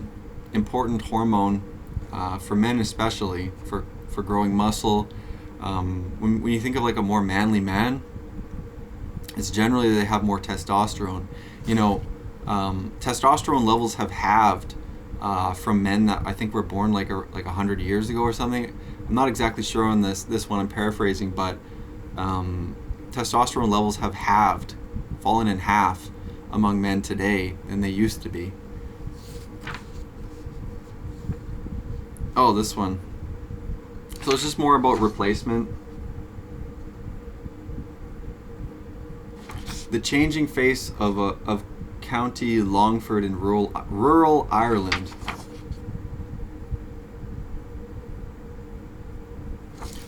important hormone for men, especially for growing muscle. When you think of like a more manly man, it's generally they have more testosterone. Testosterone levels have halved from men that I think were born like 100 years ago or something. I'm not exactly sure on this one. I'm paraphrasing, but testosterone levels have fallen in half among men today than they used to be. Oh, this one. So it's just more about replacement. The changing face of County Longford in rural Ireland.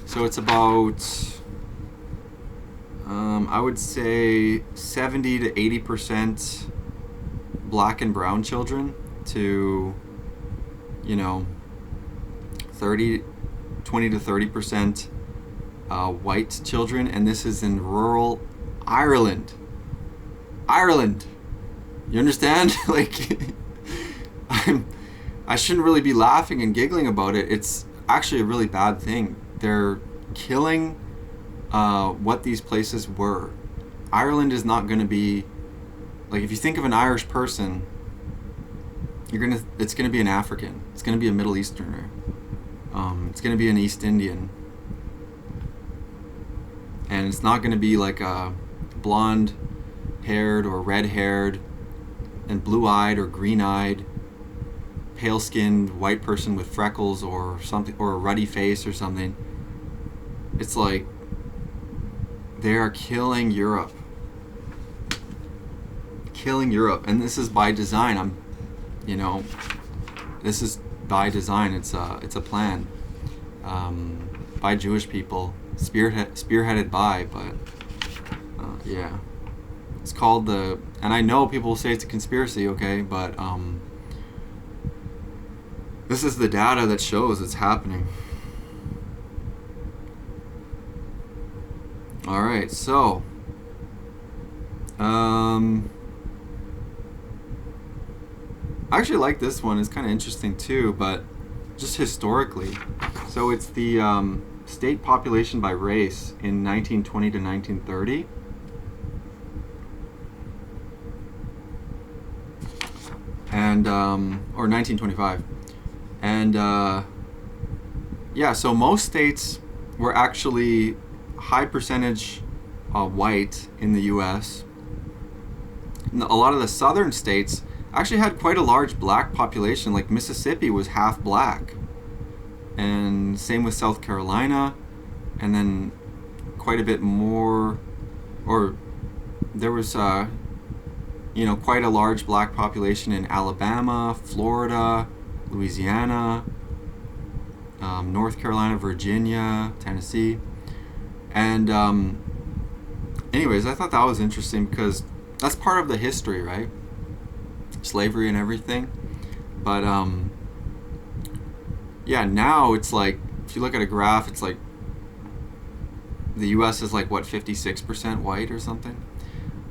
So it's about, I would say 70 to 80% black and brown children to, 20 to 30% white children, and this is in rural Ireland. Ireland, you understand? Like, I shouldn't really be laughing and giggling about it. It's actually a really bad thing. They're killing what these places were. Ireland is not going to be like, if you think of an Irish person, it's gonna be an African. It's gonna be a Middle Easterner. It's going to be an East Indian. And it's not going to be like a blonde-haired or red-haired and blue-eyed or green-eyed, pale-skinned white person with freckles or something, or a ruddy face or something. It's like they are killing Europe. killing Europe, and this is by design. This is by design. It's a plan by Jewish people, spearheaded by, but yeah. It's called and I know people will say it's a conspiracy, okay, but this is the data that shows it's happening. All right, so I actually like this one. It's kind of interesting too, but just historically. So it's the state population by race in 1920 to 1930. And or 1925. And yeah, so most states were actually high percentage white in the US. A lot of the southern states actually had quite a large black population. Like Mississippi was half black, and same with South Carolina, and then quite a bit more, or there was quite a large black population in Alabama, Florida, Louisiana, North Carolina, Virginia, Tennessee. And anyways, I thought that was interesting because that's part of the history, right? Slavery and everything. But yeah, now it's like, if you look at a graph, it's like the US is like, what, 56% white or something?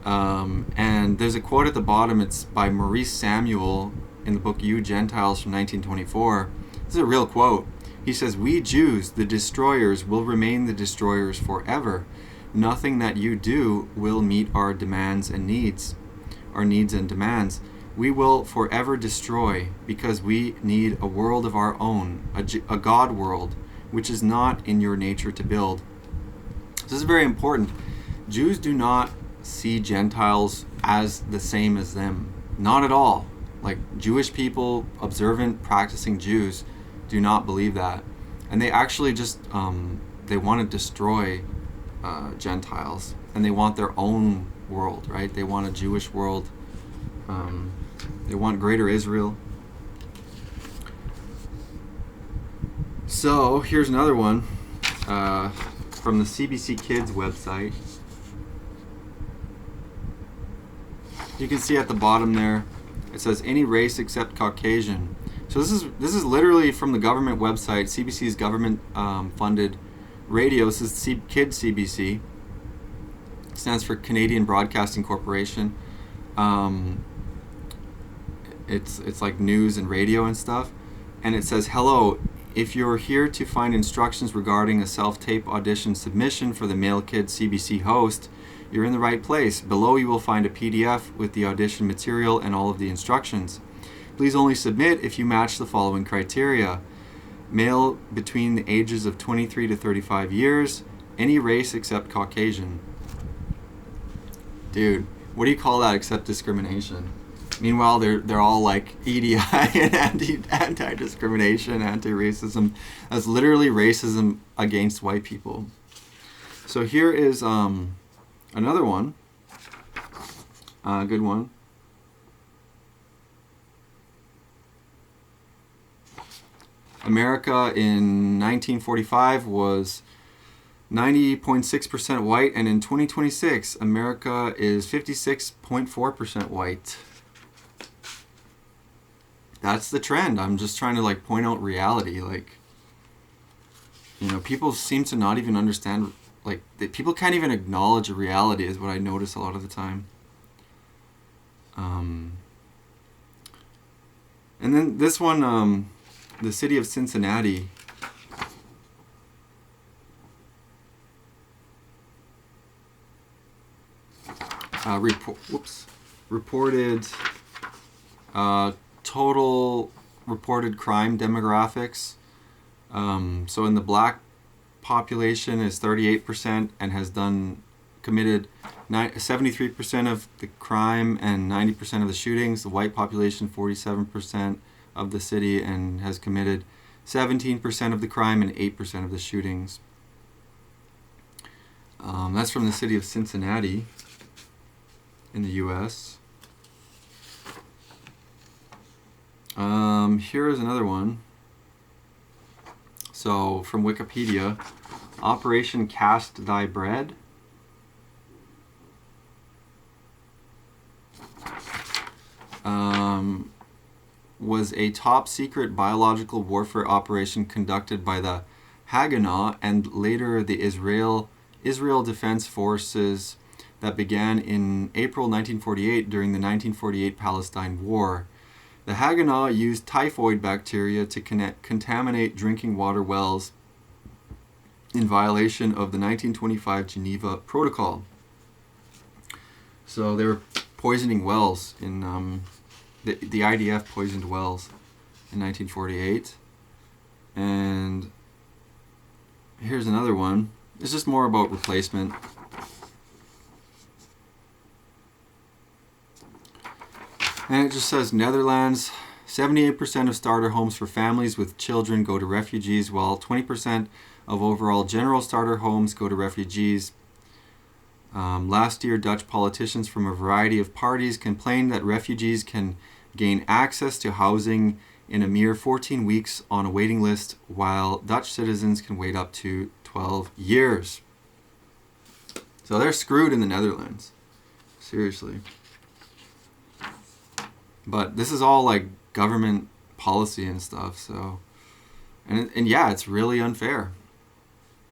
And there's a quote at the bottom. It's by Maurice Samuel in the book You Gentiles from 1924. This is a real quote. He says, "We Jews, the destroyers, will remain the destroyers forever. Nothing that you do will meet our demands and needs, our needs and demands. We will forever destroy because we need a world of our own, a God world, which is not in your nature to build." This is very important. Jews do not see Gentiles as the same as them. Not at all. Like, Jewish people, observant, practicing Jews, do not believe that. And they actually just, they want to destroy Gentiles. And they want their own world, right? They want a Jewish world. They want greater Israel. So, here's another one from the CBC Kids website. You can see at the bottom there, it says any race except Caucasian. So this is literally from the government website, CBC's government funded radio. This is Kids CBC. It stands for Canadian Broadcasting Corporation. It's like news and radio and stuff. And it says, "Hello, if you're here to find instructions regarding a self-tape audition submission for the Male Kid CBC host, you're in the right place. Below you will find a PDF with the audition material and all of the instructions. Please only submit if you match the following criteria. Male between the ages of 23 to 35 years, any race except Caucasian." Dude, what do you call that except discrimination? Meanwhile, they're all like EDI and anti-discrimination, anti-racism. That's literally racism against white people. So here is another one, a good one. America in 1945 was 90.6% white, and in 2026, America is 56.4% white. That's the trend. I'm just trying to like point out reality. Like, people seem to not even understand. Like, people can't even acknowledge a reality, is what I notice a lot of the time. And then this one, the city of Cincinnati. Reported total reported crime demographics. So in the black population is 38% and has committed 73% of the crime and 90% of the shootings. The white population, 47% of the city, and has committed 17% of the crime and 8% of the shootings. That's from the city of Cincinnati in the U.S. Here is another one. So from Wikipedia, Operation Cast Thy Bread. Was a top secret biological warfare operation conducted by the Haganah and later the Israel Defense Forces that began in April 1948 during the 1948 Palestine War. The Haganah used typhoid bacteria to contaminate drinking water wells in violation of the 1925 Geneva Protocol. So they were poisoning wells in the IDF poisoned wells in 1948. And here's another one. It's just more about replacement. And it just says Netherlands, 78% of starter homes for families with children go to refugees, while 20% of overall general starter homes go to refugees. Last year, Dutch politicians from a variety of parties complained that refugees can gain access to housing in a mere 14 weeks on a waiting list, while Dutch citizens can wait up to 12 years. So they're screwed in the Netherlands. Seriously. But this is all like government policy and stuff, so and yeah, it's really unfair.